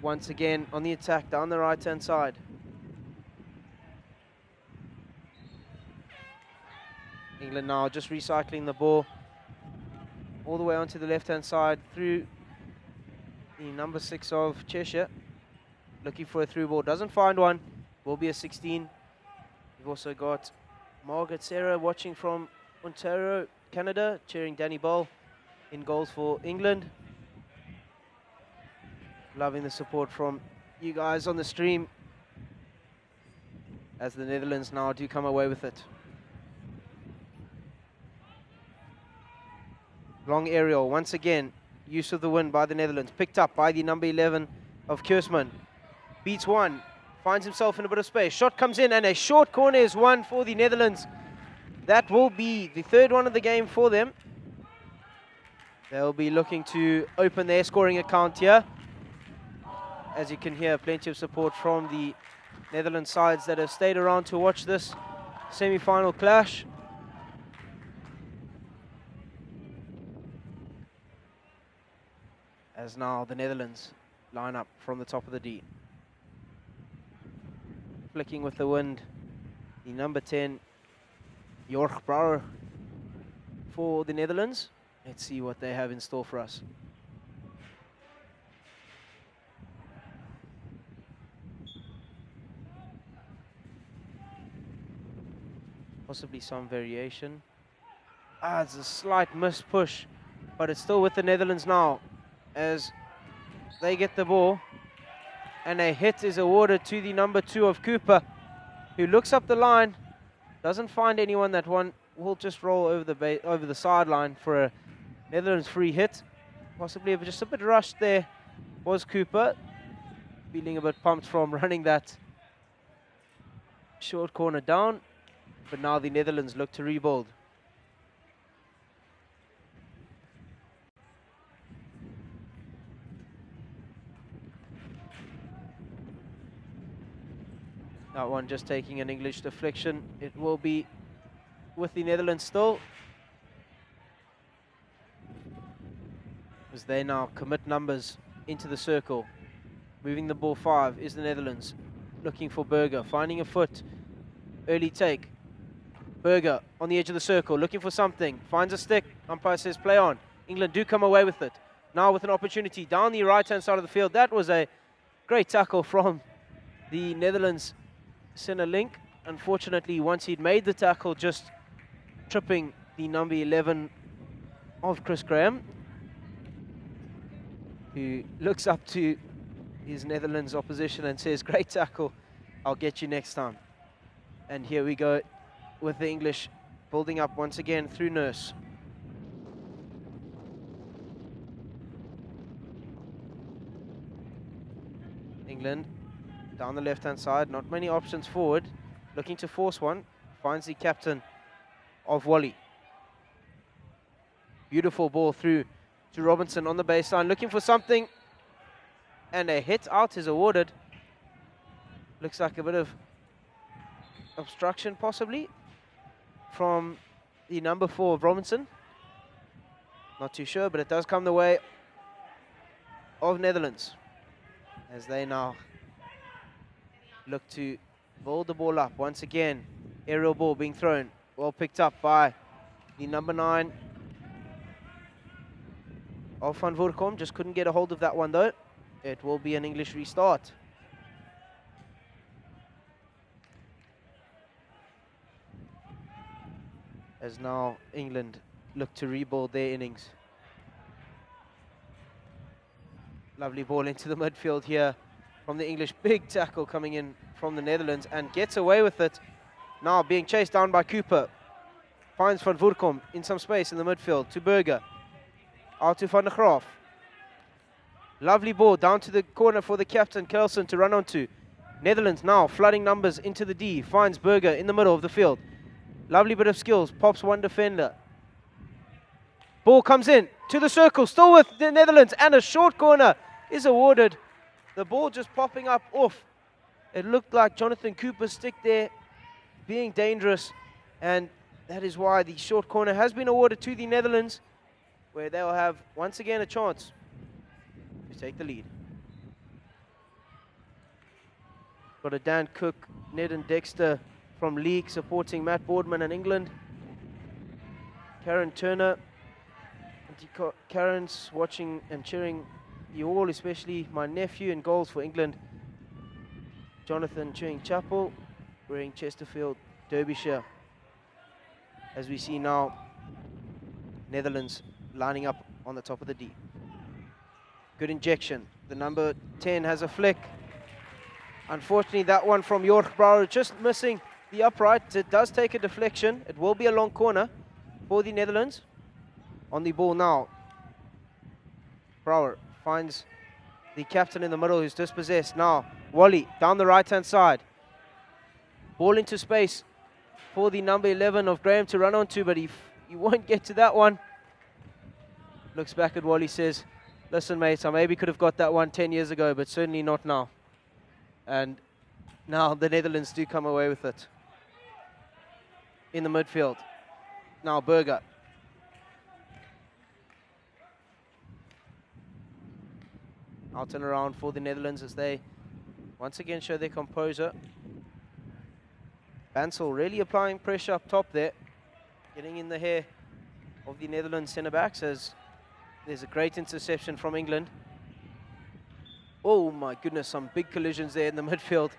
once again on the attack down the right-hand side. England now just recycling the ball all the way onto the left-hand side through the number 6 of Cheshire. Looking for a through ball, doesn't find one. Will be a 16. We've also got Margaret Sarah watching from Ontario, Canada, cheering Danny Ball in goals for England. Loving the support from you guys on the stream, as the Netherlands now do come away with it. Long aerial, once again, use of the wind by the Netherlands. Picked up by the number 11 of Kiersman. Beats one, finds himself in a bit of space. Shot comes in, and a short corner is won for the Netherlands. That will be the third one of the game for them. They'll be looking to open their scoring account here. As you can hear, plenty of support from the Netherlands sides that have stayed around to watch this semi-final clash. As now the Netherlands line up from the top of the D. Flicking with the wind, the number 10, Jorg Brouwer for the Netherlands. Let's see what they have in store for us. Possibly some variation. It's a slight miss push, but it's still with the Netherlands now as they get the ball. And a hit is awarded to the number 2 of Cooper, who looks up the line, doesn't find anyone. That one will just roll over the sideline for a Netherlands free hit. Possibly just a bit rushed there was Cooper, feeling a bit pumped from running that short corner down. But now the Netherlands look to rebuild. That one just taking an English deflection. It will be with the Netherlands still, as they now commit numbers into the circle. Moving the ball 5 is the Netherlands. Looking for Berger, finding a foot. Early take. Berger on the edge of the circle, looking for something. Finds a stick. Umpire says play on. England do come away with it. Now with an opportunity down the right-hand side of the field. That was a great tackle from the Netherlands center link. Unfortunately, once he'd made the tackle, just tripping the number 11 of Chris Graham, who looks up to his Netherlands opposition and says, great tackle, I'll get you next time. And here we go with the English building up once again through Nurse. England down the left-hand side, not many options forward, looking to force one, finds the captain of Wally. Beautiful ball through to Robinson on the baseline, looking for something, and a hit out is awarded. Looks like a bit of obstruction possibly from the number 4 of Robinson. Not too sure, but it does come the way of Netherlands, as they now look to build the ball up once again. Aerial ball being thrown, well picked up by the number 9 of Van Voorkom. Just couldn't get a hold of that one though. It will be an English restart. As now England look to rebuild their innings. Lovely ball into the midfield here from the English. Big tackle coming in from the Netherlands and gets away with it. Now being chased down by Cooper. Finds Van Voorkom in some space in the midfield to Berger. Out to Van der Graaf. Lovely ball down to the corner for the captain, Kelson, to run onto. Netherlands now flooding numbers into the D. Finds Berger in the middle of the field. Lovely bit of skills. Pops one defender. Ball comes in to the circle. Still with the Netherlands. And a short corner is awarded. The ball just popping up off. It looked like Jonathan Cooper's stick there being dangerous. And that is why the short corner has been awarded to the Netherlands, where they'll have once again a chance to take the lead. Got a Dan Cook, Ned and Dexter from League supporting Matt Boardman and England. Karen Turner, Auntie Karen's watching and cheering you all, especially my nephew in goals for England. Jonathan cheering Chapel, wearing Chesterfield, Derbyshire. As we see now, Netherlands lining up on the top of the D. Good injection. The number 10 has a flick. Unfortunately, that one from Jorg Brouwer just missing the upright. It does take a deflection. It will be a long corner for the Netherlands. On the ball now. Brouwer finds the captain in the middle who's dispossessed. Now, Wally down the right-hand side. Ball into space for the number 11 of Graham to run onto, but he won't get to that one. Looks back at Wally, says, listen, mate, I maybe could have got that one 10 years ago, but certainly not now. And now the Netherlands do come away with it. In the midfield. Now Berger. Out and around for the Netherlands as they once again show their composure. Bansel really applying pressure up top there. Getting in the hair of the Netherlands centre-backs as there's a great interception from England. Oh my goodness, some big collisions there in the midfield.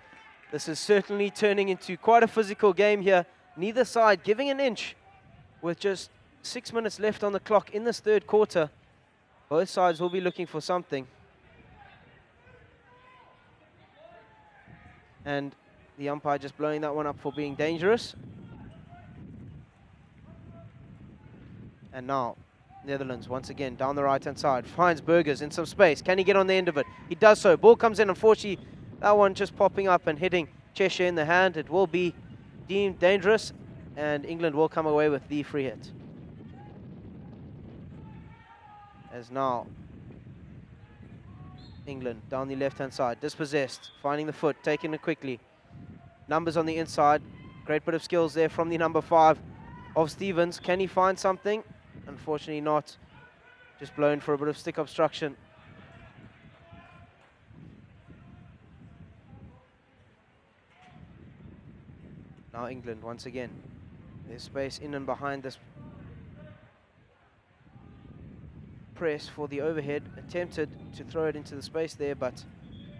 This is certainly turning into quite a physical game here Neither side giving an inch with just 6 minutes left on the clock in this third quarter. Both sides will be looking for something. And the umpire just blowing that one up for being dangerous. And now, Netherlands once again down the right-hand side. Finds Burgers in some space. Can he get on the end of it? He does so. Ball comes in. Unfortunately, that one just popping up and hitting Cheshire in the hand. It will be deemed dangerous, and England will come away with the free hit. As now, England down the left-hand side, dispossessed, finding the foot, taking it quickly. Numbers on the inside. Great bit of skills there from the number 5 of Stevens. Can he find something? Unfortunately not. Just blown for a bit of stick obstruction. Now England once again. There's space in and behind this press for the overhead. Attempted to throw it into the space there, but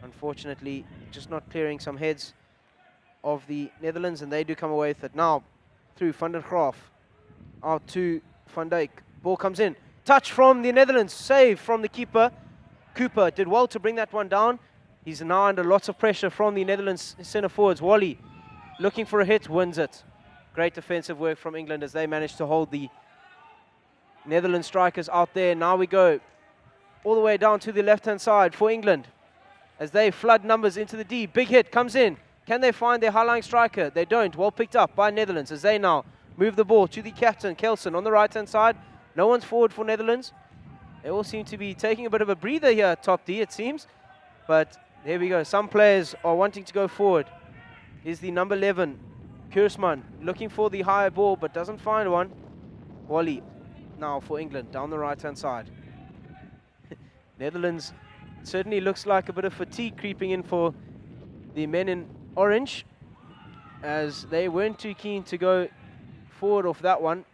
unfortunately just not clearing some heads of the Netherlands, and they do come away with it. Now through Van der Graaf, out to Van Dijk. Ball comes in. Touch from the Netherlands. Save from the keeper. Cooper did well to bring that one down. He's now under lots of pressure from the Netherlands centre forwards. Wally looking for a hit, wins it. Great defensive work from England as they managed to hold the Netherlands strikers out there. Now we go all the way down to the left-hand side for England as they flood numbers into the D. Big hit comes in. Can they find their high-lying striker? They don't. Well picked up by Netherlands as they now move the ball to the captain, Kelson, on the right-hand side. No one's forward for Netherlands. They all seem to be taking a bit of a breather here at top D, it seems. But there we go. Some players are wanting to go forward. Is the number 11, Kiersman, looking for the higher ball but doesn't find one. Wally now for England down the right-hand side. Netherlands certainly looks like a bit of fatigue creeping in for the men in orange, as they weren't too keen to go forward off that one.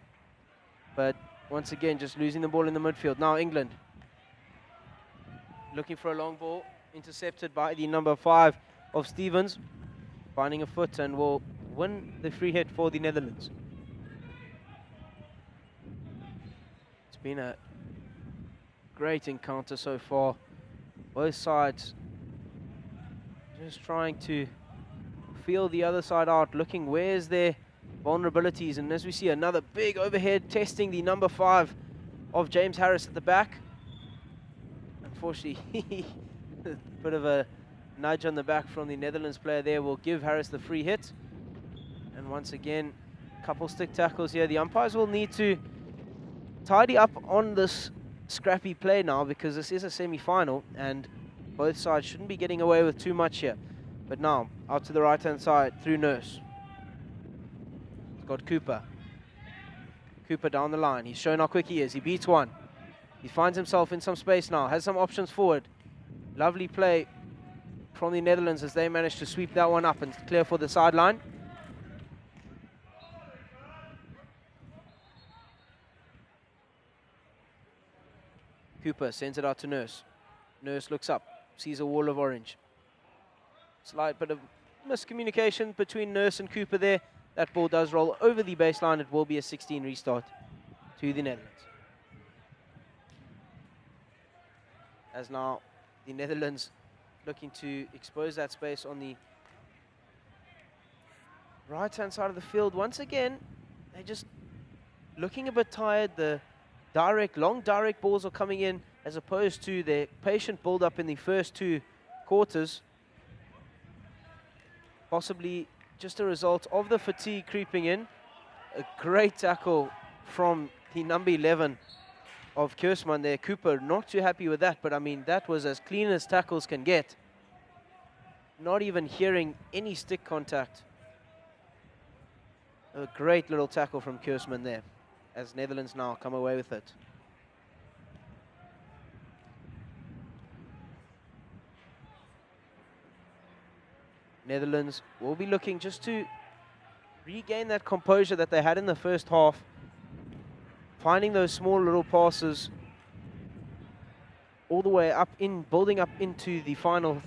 But once again, just losing the ball in the midfield. Now England looking for a long ball, intercepted by the number 5 of Stevens, finding a foot and will win the free hit for the Netherlands. It's been a great encounter so far. Both sides just trying to feel the other side out, looking where's their vulnerabilities. And as we see, another big overhead testing the number 5 of James Harris at the back. Unfortunately, a bit of a nudge on the back from the Netherlands player there will give Harris the free hit. And once again, a couple stick tackles here. The umpires will need to tidy up on this scrappy play now, because this is a semi-final and both sides shouldn't be getting away with too much here. But now, out to the right-hand side through Nurse. He's got Cooper. Cooper down the line. He's shown how quick he is. He beats one. He finds himself in some space now. Has some options forward. Lovely play from the Netherlands as they manage to sweep that one up and clear for the sideline. Cooper sends it out to Nurse. Nurse looks up, sees a wall of orange. Slight bit of miscommunication between Nurse and Cooper there. That ball does roll over the baseline. It will be a 16 restart to the Netherlands. As now the Netherlands looking to expose that space on the right-hand side of the field. Once again, they're just looking a bit tired. The long direct balls are coming in as opposed to their patient build-up in the first 2 quarters. Possibly just a result of the fatigue creeping in. A great tackle from the number 11 of Kiersman there. Cooper not too happy with that, but I mean, that was as clean as tackles can get. Not even hearing any stick contact. A great little tackle from Kiersman there, as Netherlands now come away with it. Netherlands will be looking just to regain that composure that they had in the first half, finding those small little passes all the way up in, building up into the final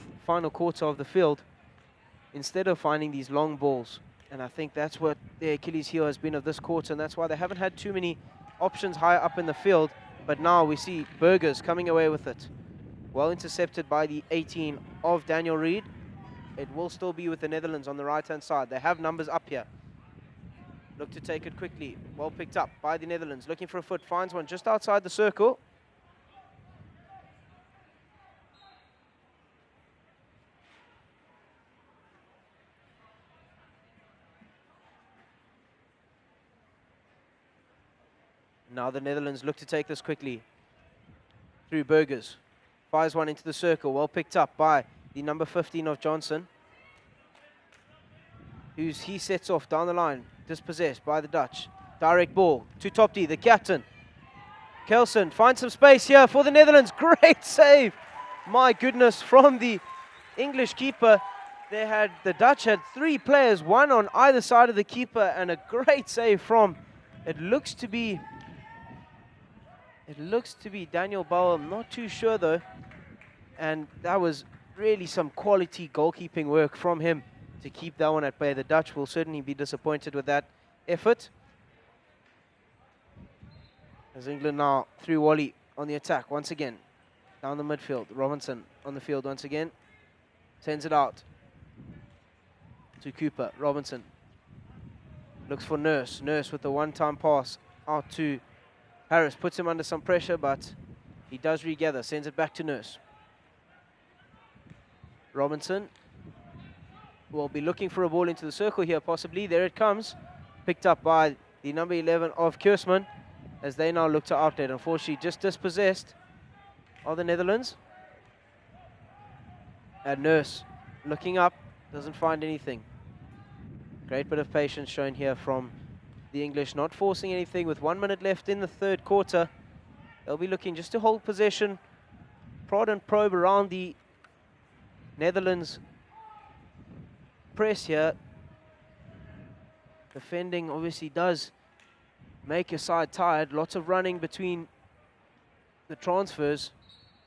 quarter of the field, instead of finding these long balls. And I think that's what the Achilles heel has been of this quarter, and that's why they haven't had too many options higher up in the field. But now we see Burgers coming away with it. Well intercepted by the 18 of Daniel Reed. It will still be with the Netherlands on the right-hand side. They have numbers up here. Look to take it quickly. Well picked up by the Netherlands. Looking for a foot. Finds one just outside the circle. Now the Netherlands look to take this quickly. Through Burgers. Fires one into the circle. Well picked up by the number 15 of Johnson. He sets off down the line. Dispossessed by the Dutch. Direct ball to Top D, the captain. Kelson finds some space here for the Netherlands. Great save. My goodness, from the English keeper. The Dutch had 3 players, one on either side of the keeper, and a great save from, it looks to be Daniel Bauer. I'm not too sure though. And that was really some quality goalkeeping work from him to keep that one at bay. The Dutch will certainly be disappointed with that effort. As England now through Wally on the attack once again. Down the midfield. Robinson on the field once again. Sends it out to Cooper. Robinson looks for Nurse. Nurse with the one-time pass out to Harris. Puts him under some pressure, but he does regather. Sends it back to Nurse. Robinson will be looking for a ball into the circle here, possibly. There it comes. Picked up by the number 11 of Kersman, as they now look to outlet. Unfortunately, just dispossessed of the Netherlands. And Nurse looking up, doesn't find anything. Great bit of patience shown here from the English, not forcing anything. With 1 minute left in the third quarter, they'll be looking just to hold possession, prod and probe around the Netherlands press here. Defending obviously does make your side tired. Lots of running between the transfers,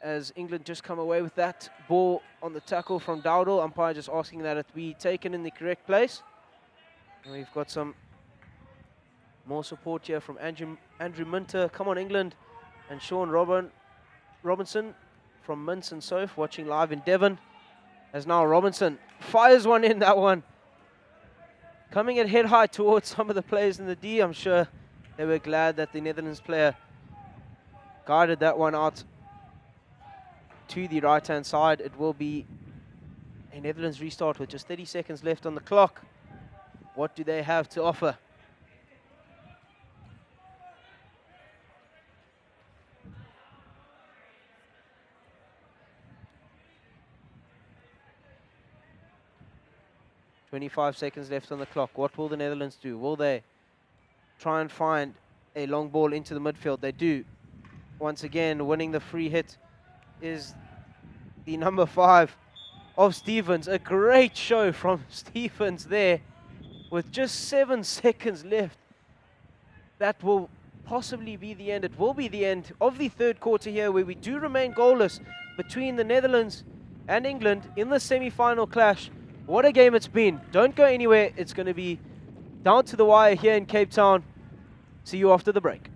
as England just come away with that ball on the tackle from Dowdle. Umpire just asking that it be taken in the correct place. And we've got some more support here from Andrew Minter. Come on, England. And Sean Robinson from Mints and Soph, watching live in Devon. As now Robinson fires one in, that one. Coming at head high towards some of the players in the D. I'm sure they were glad that the Netherlands player guided that one out to the right-hand side. It will be a Netherlands restart with just 30 seconds left on the clock. What do they have to offer? .25 seconds left on the clock. What will the Netherlands do? Will they try and find a long ball into the midfield? They do. Once again, winning the free hit is the number 5 of Stevens. A great show from Stevens there with just 7 seconds left. That will possibly be the end. It will be the end of the third quarter here, where we do remain goalless between the Netherlands and England in the semi-final clash. What a game it's been. Don't go anywhere. It's going to be down to the wire here in Cape Town. See you after the break.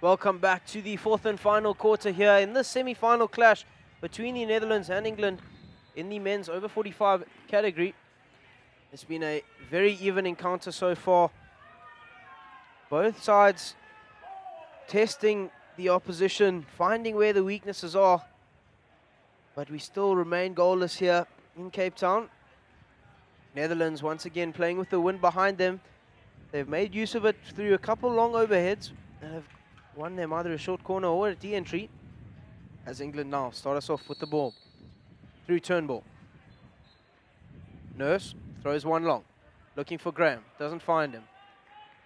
Welcome back to the fourth and final quarter here in the semi-final clash between the Netherlands and England in the men's over 45 category. It's been a very even encounter so far. Both sides testing the opposition, finding where the weaknesses are, but we still remain goalless here in Cape Town. Netherlands once again playing with the wind behind them. They've made use of it through a couple long overheads and have won them either a short corner or a de-entry. As England now start us off with the ball. Through Turnbull. Nurse throws one long. Looking for Graham. Doesn't find him.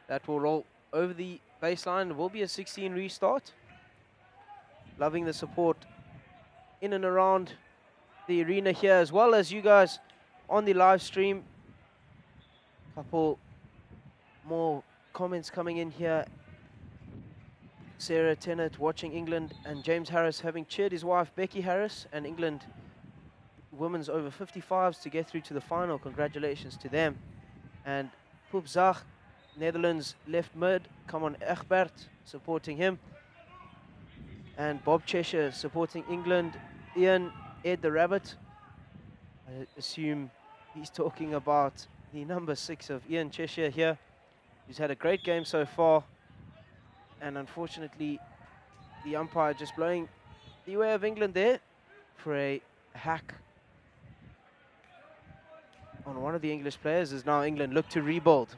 That will roll over the baseline. It will be a 16 restart. Loving the support in and around the arena here, as well as you guys on the live stream. Couple more comments coming in here. Sarah Tennant watching England, and James Harris having cheered his wife Becky Harris and England women's over 55s to get through to the final. Congratulations to them. And Poep Zag, Netherlands left mid, come on Egbert supporting him. And Bob Cheshire supporting England. Ian Ed the Rabbit, I assume he's talking about the number 6 of Ian Cheshire here, who's had a great game so far. And unfortunately, the umpire just blowing the way of England there for a hack on one of the English players, as now England look to rebuild.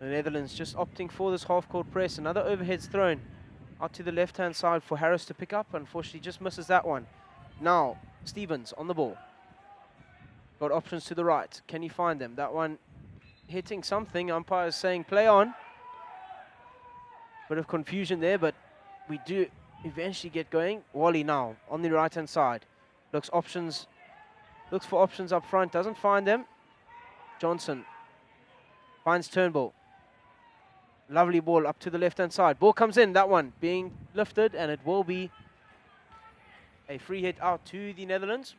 The Netherlands just opting for this half-court press. Another overheads thrown out to the left-hand side for Harris to pick up. Unfortunately, just misses that one. Now, Stevens on the ball. Got options to the right. Can he find them? That one hitting something. Umpire is saying play on. Bit of confusion there, but we do eventually get going. Wally now on the right-hand side. Looks for options up front. Doesn't find them. Johnson finds Turnbull. Lovely ball up to the left-hand side. Ball comes in. That one being lifted, and it will be a free hit out to the Netherlands.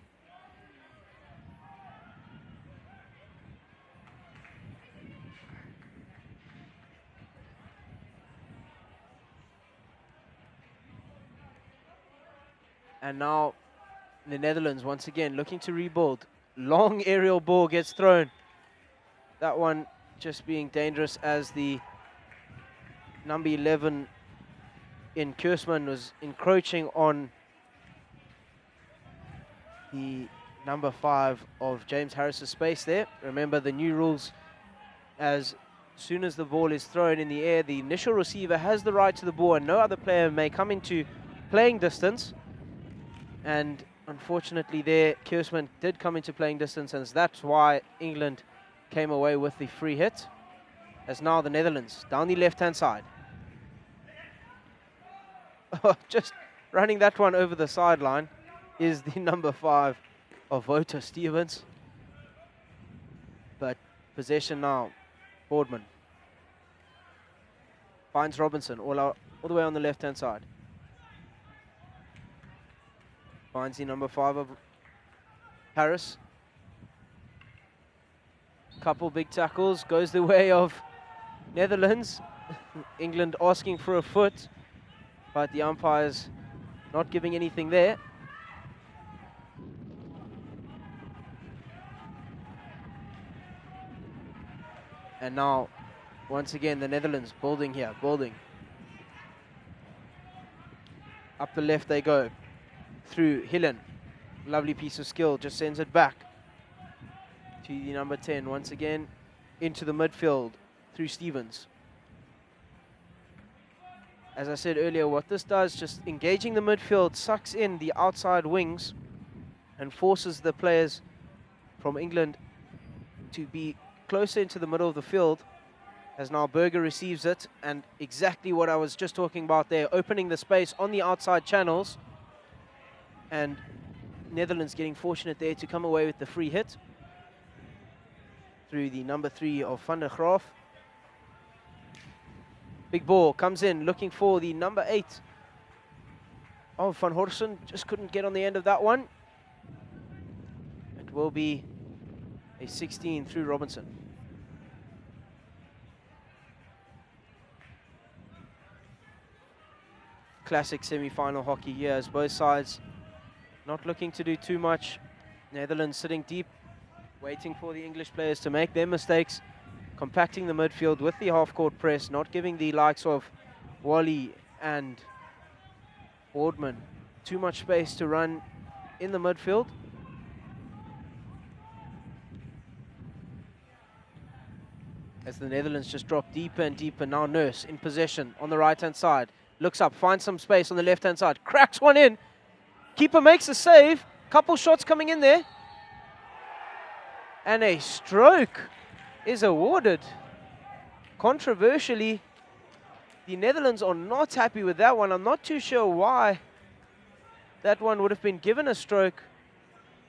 And now the Netherlands once again looking to rebuild. Long aerial ball gets thrown. That one just being dangerous as the number 11 in Kersman was encroaching on the number 5 of James Harris's space there. Remember the new rules, as soon as the ball is thrown in the air, the initial receiver has the right to the ball and no other player may come into playing distance. And unfortunately there, Kersman did come into playing distance, and that's why England came away with the free hit. As now the Netherlands down the left-hand side. Just running that one over the sideline is the number 5 of Wouter Stevens. But possession now, Boardman. Finds Robinson all the way on the left-hand side. Finds the number 5 of Harris. Couple big tackles, goes the way of Netherlands. England asking for a foot, but the umpire's not giving anything there. And now, once again, the Netherlands building here, building. Up the left they go. Through Hillen. Lovely piece of skill, just sends it back to the number 10. Once again, into the midfield through Stevens. As I said earlier, what this does, just engaging the midfield, sucks in the outside wings and forces the players from England to be closer into the middle of the field. As now Berger receives it, and exactly what I was just talking about there, opening the space on the outside channels. And Netherlands getting fortunate there to come away with the free hit through the number 3 of Van der Graaf. Big ball comes in, looking for the number 8 of Van Horsen. Just couldn't get on the end of that one. It will be a 16 through Robinson. classic semi-final hockey here, as both sides not looking to do too much. Netherlands sitting deep, waiting for the English players to make their mistakes, compacting the midfield with the half-court press, not giving the likes of Wally and Boardman too much space to run in the midfield. As the Netherlands just drop deeper and deeper. Now Nurse in possession on the right-hand side. Looks up, finds some space on the left-hand side. Cracks one in. Keeper makes a save. Couple shots coming in there. And a stroke is awarded. Controversially, the Netherlands are not happy with that one. I'm not too sure why that one would have been given a stroke.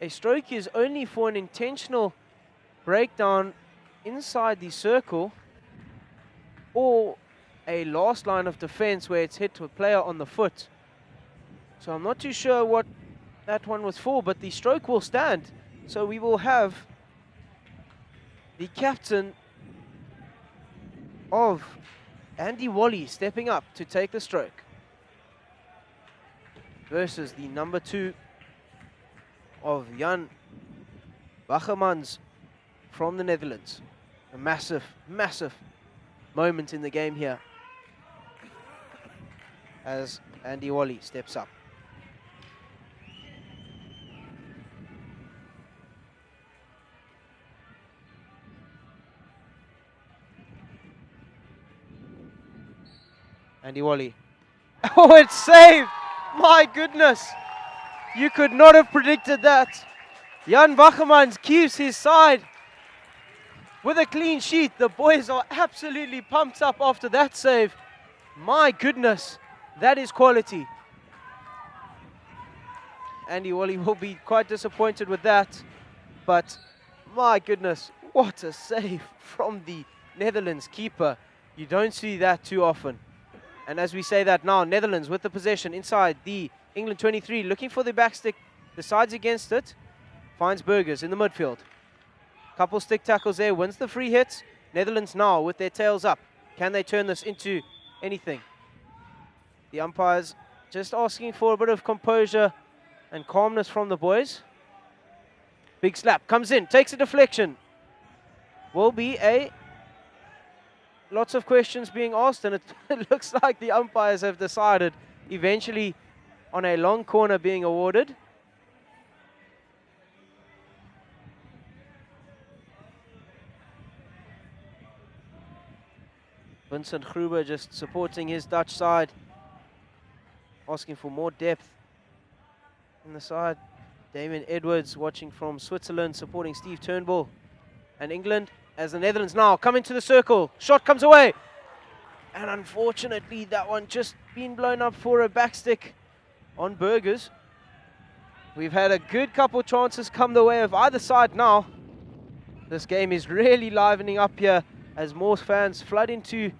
A stroke is only for an intentional breakdown inside the circle or a last line of defense where it's hit to a player on the foot. So I'm not too sure what that one was for, but the stroke will stand. So we will have the captain of Andy Wally stepping up to take the stroke versus the number 2 of Jan Wagemans from the Netherlands. A massive, massive moment in the game here as Andy Wally steps up. Andy Wally. Oh, it's saved! My goodness! You could not have predicted that. Jan Wagemans keeps his side with a clean sheet. The boys are absolutely pumped up after that save. My goodness, that is quality. Andy Wally will be quite disappointed with that. But my goodness, what a save from the Netherlands keeper. You don't see that too often. And as we say that now, Netherlands with the possession inside the England 23, looking for the backstick, decides against it, finds Burgers in the midfield. Couple stick tackles there, wins the free hit. Netherlands now with their tails up. Can they turn this into anything? The umpires just asking for a bit of composure and calmness from the boys. Big slap, comes in, takes a deflection. Will be a lots of questions being asked, and it looks like the umpires have decided eventually on a long corner being awarded. Vincent Gruber just supporting his Dutch side, asking for more depth in the side. Damien Edwards watching from Switzerland, supporting Steve Turnbull. And England, as the Netherlands now come into the circle. Shot comes away. And unfortunately, that one just been blown up for a backstick on Burgers. We've had a good couple chances come the way of either side now. This game is really livening up here as more fans flood into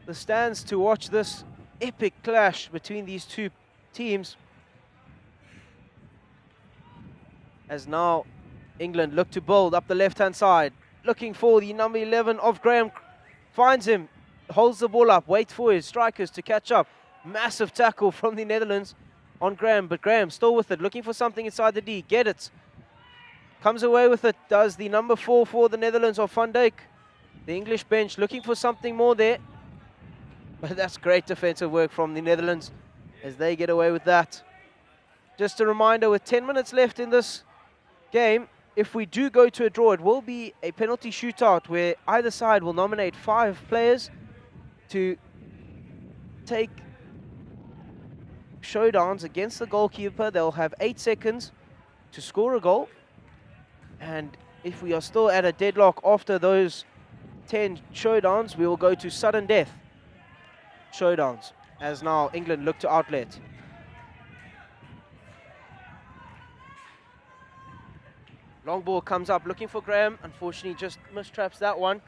the stands to watch this epic clash between these two teams. As now England look to build up the left-hand side, looking for the number 11 of Graham, finds him, holds the ball up, waits for his strikers to catch up. Massive tackle from the Netherlands on Graham, but Graham still with it, looking for something inside the D, get it. Comes away with it, does the number 4 for the Netherlands of Van Dijk. The English bench looking for something more there. But that's great defensive work from the Netherlands as they get away with that. Just a reminder, with 10 minutes left in this game, if we do go to a draw, it will be a penalty shootout where either side will nominate 5 players to take showdowns against the goalkeeper. They'll have 8 seconds to score a goal. And if we are still at a deadlock after those 10 showdowns, we will go to sudden death showdowns, as now England look to outlet. Long ball comes up, looking for Graham. Unfortunately, just mistraps that one.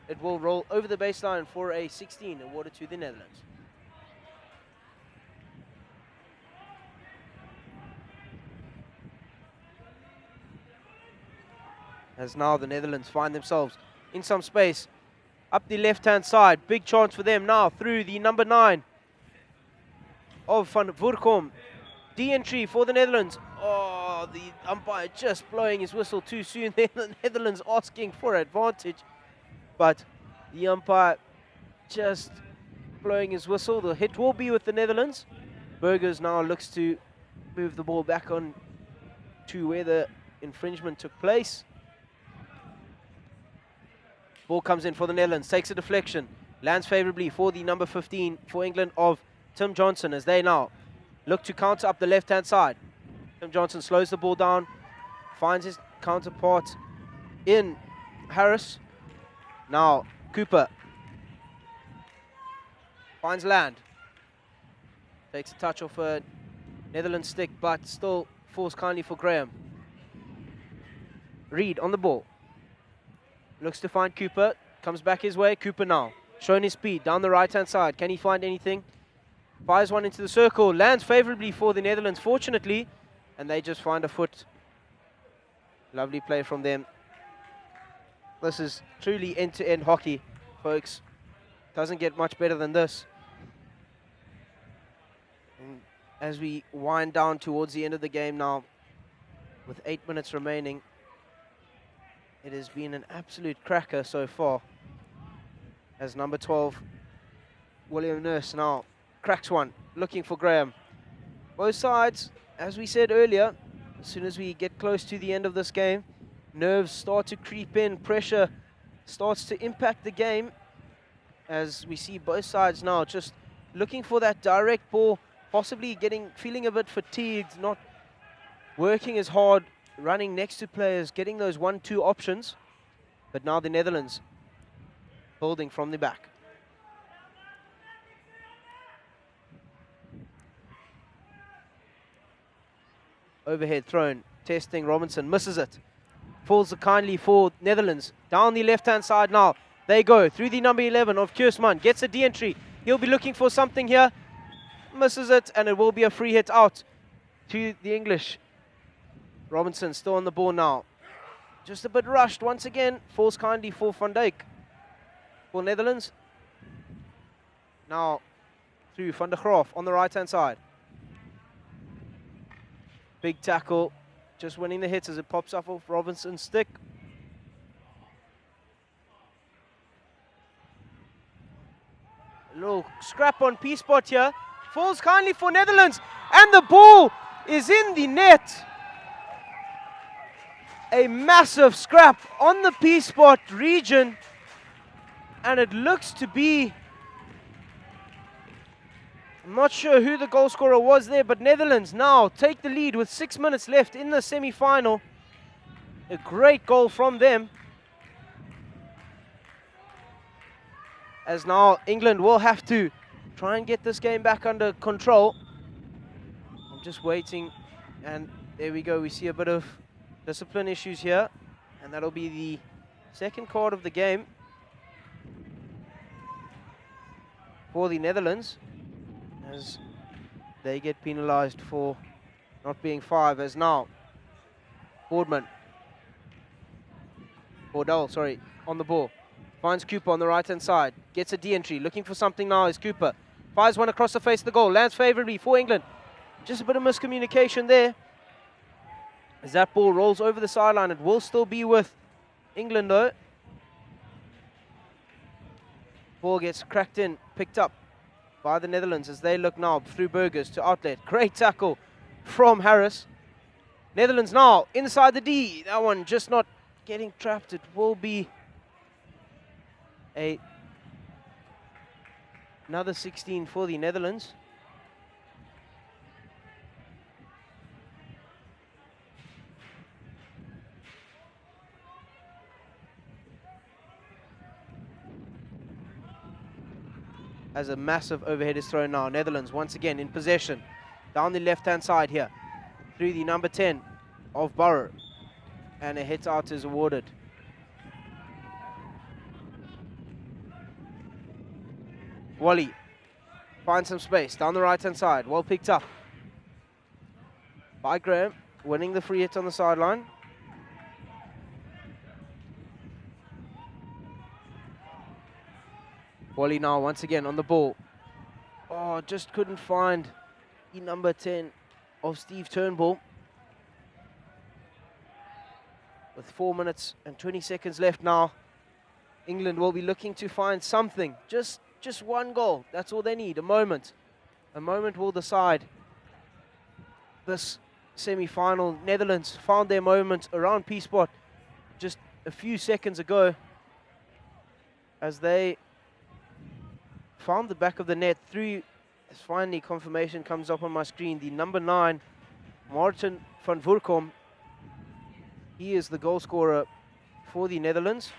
It will roll over the baseline for a 16 awarded to the Netherlands. As now the Netherlands find themselves in some space up the left-hand side. Big chance for them now through the number 9. of Van Voorkom. De-entry for the Netherlands. Oh, the umpire just blowing his whistle too soon. The Netherlands asking for advantage. But the umpire just blowing his whistle. The hit will be with the Netherlands. Burgers now looks to move the ball back on to where the infringement took place. Ball comes in for the Netherlands, takes a deflection, lands favorably for the number 15 for England of Tim Johnson as they now look to counter up the left-hand side. Tim Johnson slows the ball down, finds his counterpart in Harris. Now Cooper finds land, takes a touch off a Netherlands stick, but still falls kindly for Graham. Reed on the ball. Looks to find Cooper. Comes back his way. Cooper now showing his speed down the right-hand side. Can he find anything? Fires one into the circle. Lands favorably for the Netherlands, fortunately. And they just find a foot. Lovely play from them. This is truly end-to-end hockey, folks. Doesn't get much better than this. And as we wind down towards the end of the game now, with 8 minutes remaining, it has been an absolute cracker so far. As number 12, William Nurse now cracks one, looking for Graham. Both sides, as we said earlier, as soon as we get close to the end of this game, nerves start to creep in, pressure starts to impact the game, as we see both sides now just looking for that direct ball, possibly feeling a bit fatigued, not working as hard, running next to players, getting those 1-2 options. But now the Netherlands holding from the back. Overhead thrown, testing Robinson, misses it. Falls kindly for Netherlands. Down the left-hand side now. They go through the number 11 of Kiersman. Gets a de-entry. He'll be looking for something here. Misses it, and it will be a free hit out to the English. Robinson still on the ball now. Just a bit rushed once again. Falls kindly for Van Dijk. For Netherlands. Now through Van der Graaf on the right-hand side. Big tackle. Just winning the hits as it pops off Robinson's stick. A little scrap on P-spot here. Falls kindly for Netherlands. And the ball is in the net. A massive scrap on the P-spot region, and it looks to be, I'm not sure who the goal scorer was there, but Netherlands now take the lead with 6 minutes left in the semi-final. A great goal from them, as now England will have to try and get this game back under control. I'm just waiting, and there we go. We see a bit of discipline issues here, and that'll be the second card of the game for the Netherlands, as they get penalized for not being 5, as now Bordell, sorry, on the ball. Finds Cooper on the right-hand side. Gets a de-entry. Looking for something now is Cooper. Fires one across the face of the goal. Lands favorably for England. Just a bit of miscommunication there. As that ball rolls over the sideline, it will still be with England though. Ball gets cracked in, picked up by the Netherlands as they look now through Burgers to outlet. Great tackle from Harris. Netherlands now inside the D. That one just not getting trapped. It will be another 16 for the Netherlands. As a massive overhead is thrown now. Netherlands once again in possession. Down the left-hand side here. Through the number 10 of Burrow. And a hit out is awarded. Wally finds some space down the right-hand side. Well picked up by Graham. Winning the free hit on the sideline. Wally now once again on the ball. Oh, just couldn't find the number 10 of Steve Turnbull. With 4 minutes and 20 seconds left now, England will be looking to find something. Just one goal. That's all they need. A moment. A moment will decide this semi-final. Netherlands found their moment around P-spot just a few seconds ago as they found the back of the net through, as finally confirmation comes up on my screen, the number 9, Martin van Voorkom. He is the goal scorer for the Netherlands.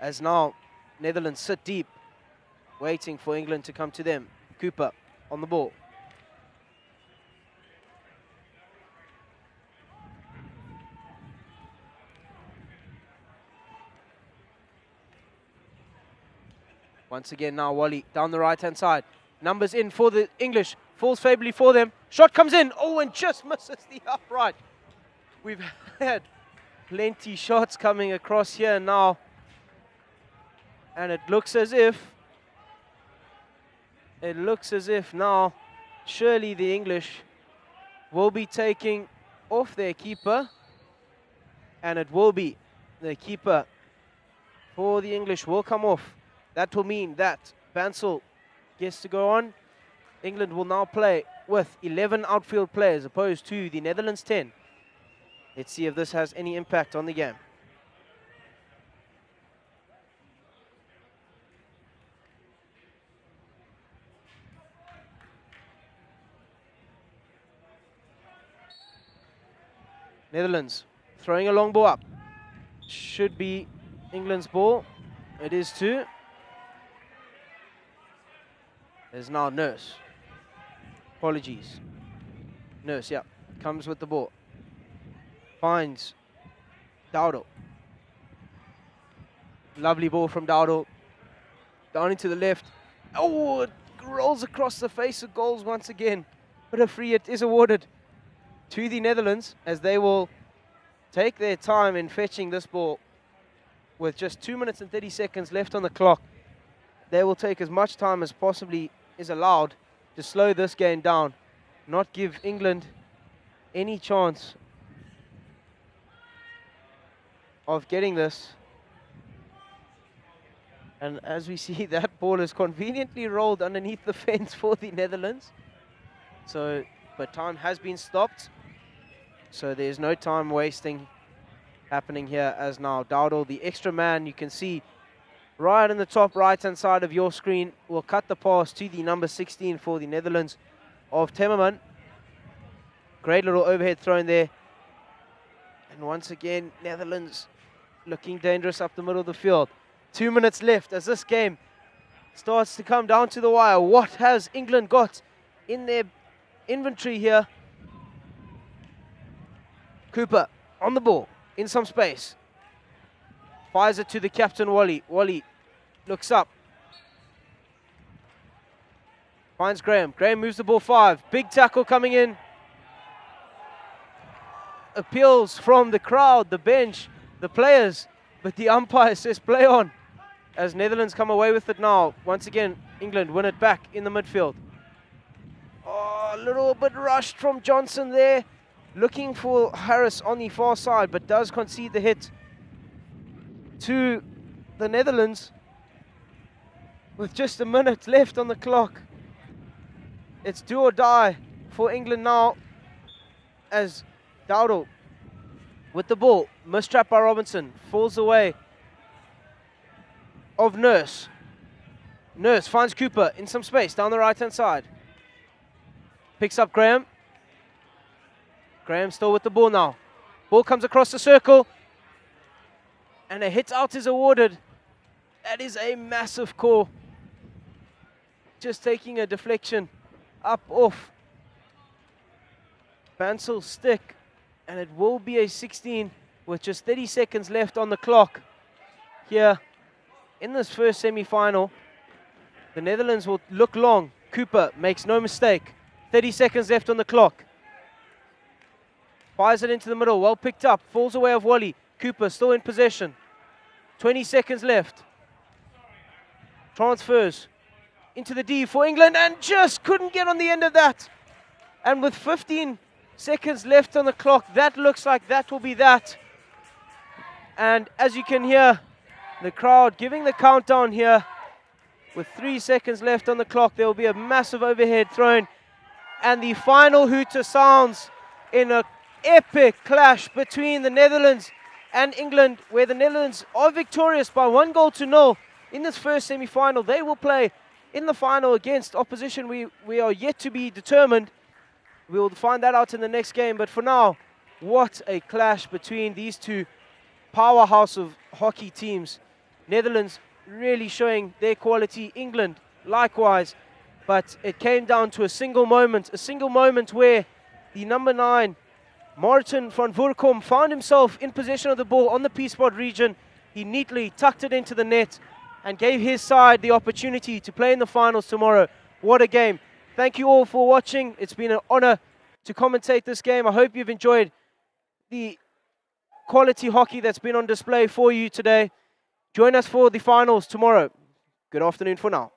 As now, Netherlands sit deep, waiting for England to come to them. Cooper on the ball. Once again now, Wally down the right-hand side. Numbers in for the English. Falls favorably for them. Shot comes in. Oh, and just misses the upright. We've had plenty shots coming across here now. And it looks as if now surely the English will be taking off their keeper. And it will be the keeper for the English will come off. That will mean that Bansal gets to go on. England will now play with 11 outfield players opposed to the Netherlands 10. Let's see if this has any impact on the game. Netherlands throwing a long ball up. Should be England's ball. It is too. There's now Nurse. Apologies. Nurse, yeah, comes with the ball. Finds Dowdle. Lovely ball from Dowdle. Down into the left. Oh, it rolls across the face of goals once again. But a free hit is awarded to the Netherlands as they will take their time in fetching this ball. With just 2 minutes and 30 seconds left on the clock, they will take as much time as possibly is allowed to slow this game down, not give England any chance of getting this. And as we see, that ball is conveniently rolled underneath the fence for the Netherlands. So, but time has been stopped. So there's no time wasting happening here as now Dowdle, the extra man, you can see right in the top right-hand side of your screen, will cut the pass to the number 16 for the Netherlands of Temmerman. Great little overhead throw in there. And once again, Netherlands looking dangerous up the middle of the field. 2 minutes left as this game starts to come down to the wire. What has England got in their inventory here? Cooper on the ball, in some space. Fires it to the captain, Wally. Wally looks up. Finds Graham. Graham moves the ball 5. Big tackle coming in. Appeals from the crowd, the bench, the players. But the umpire says play on. As Netherlands come away with it now. Once again, England win it back in the midfield. Oh, a little bit rushed from Johnson there. Looking for Harris on the far side, but does concede the hit to the Netherlands with just a minute left on the clock. It's do or die for England now as Dowdle with the ball. Mistrap by Robinson. Falls away of Nurse. Nurse finds Cooper in some space down the right-hand side. Picks up Graham. Graham still with the ball now. Ball comes across the circle. And a hit out is awarded. That is a massive call. Just taking a deflection up off Bansal's stick. And it will be a 16 with just 30 seconds left on the clock. Here in this first semi-final, the Netherlands will look long. Cooper makes no mistake. 30 seconds left on the clock. Fires it into the middle, well picked up. Falls away of Wally. Cooper still in possession. 20 seconds left. Transfers into the D for England and just couldn't get on the end of that. And with 15 seconds left on the clock, that looks like that will be that. And as you can hear, the crowd giving the countdown here. With 3 seconds left on the clock, there will be a massive overhead thrown. And the final hooter sounds in an epic clash between the Netherlands and England, where the Netherlands are victorious by 1-0 in this first semi-final. They will play in the final against opposition we are yet to be determined. We will find that out in the next game. But for now, what a clash between these two powerhouse of hockey teams. Netherlands really showing their quality, England likewise, but it came down to a single moment where the number 9, Martin van Voorkom, found himself in possession of the ball on the P-spot region. He neatly tucked it into the net and gave his side the opportunity to play in the finals tomorrow. What a game. Thank you all for watching. It's been an honor to commentate this game. I hope you've enjoyed the quality hockey that's been on display for you today. Join us for the finals tomorrow. Good afternoon for now.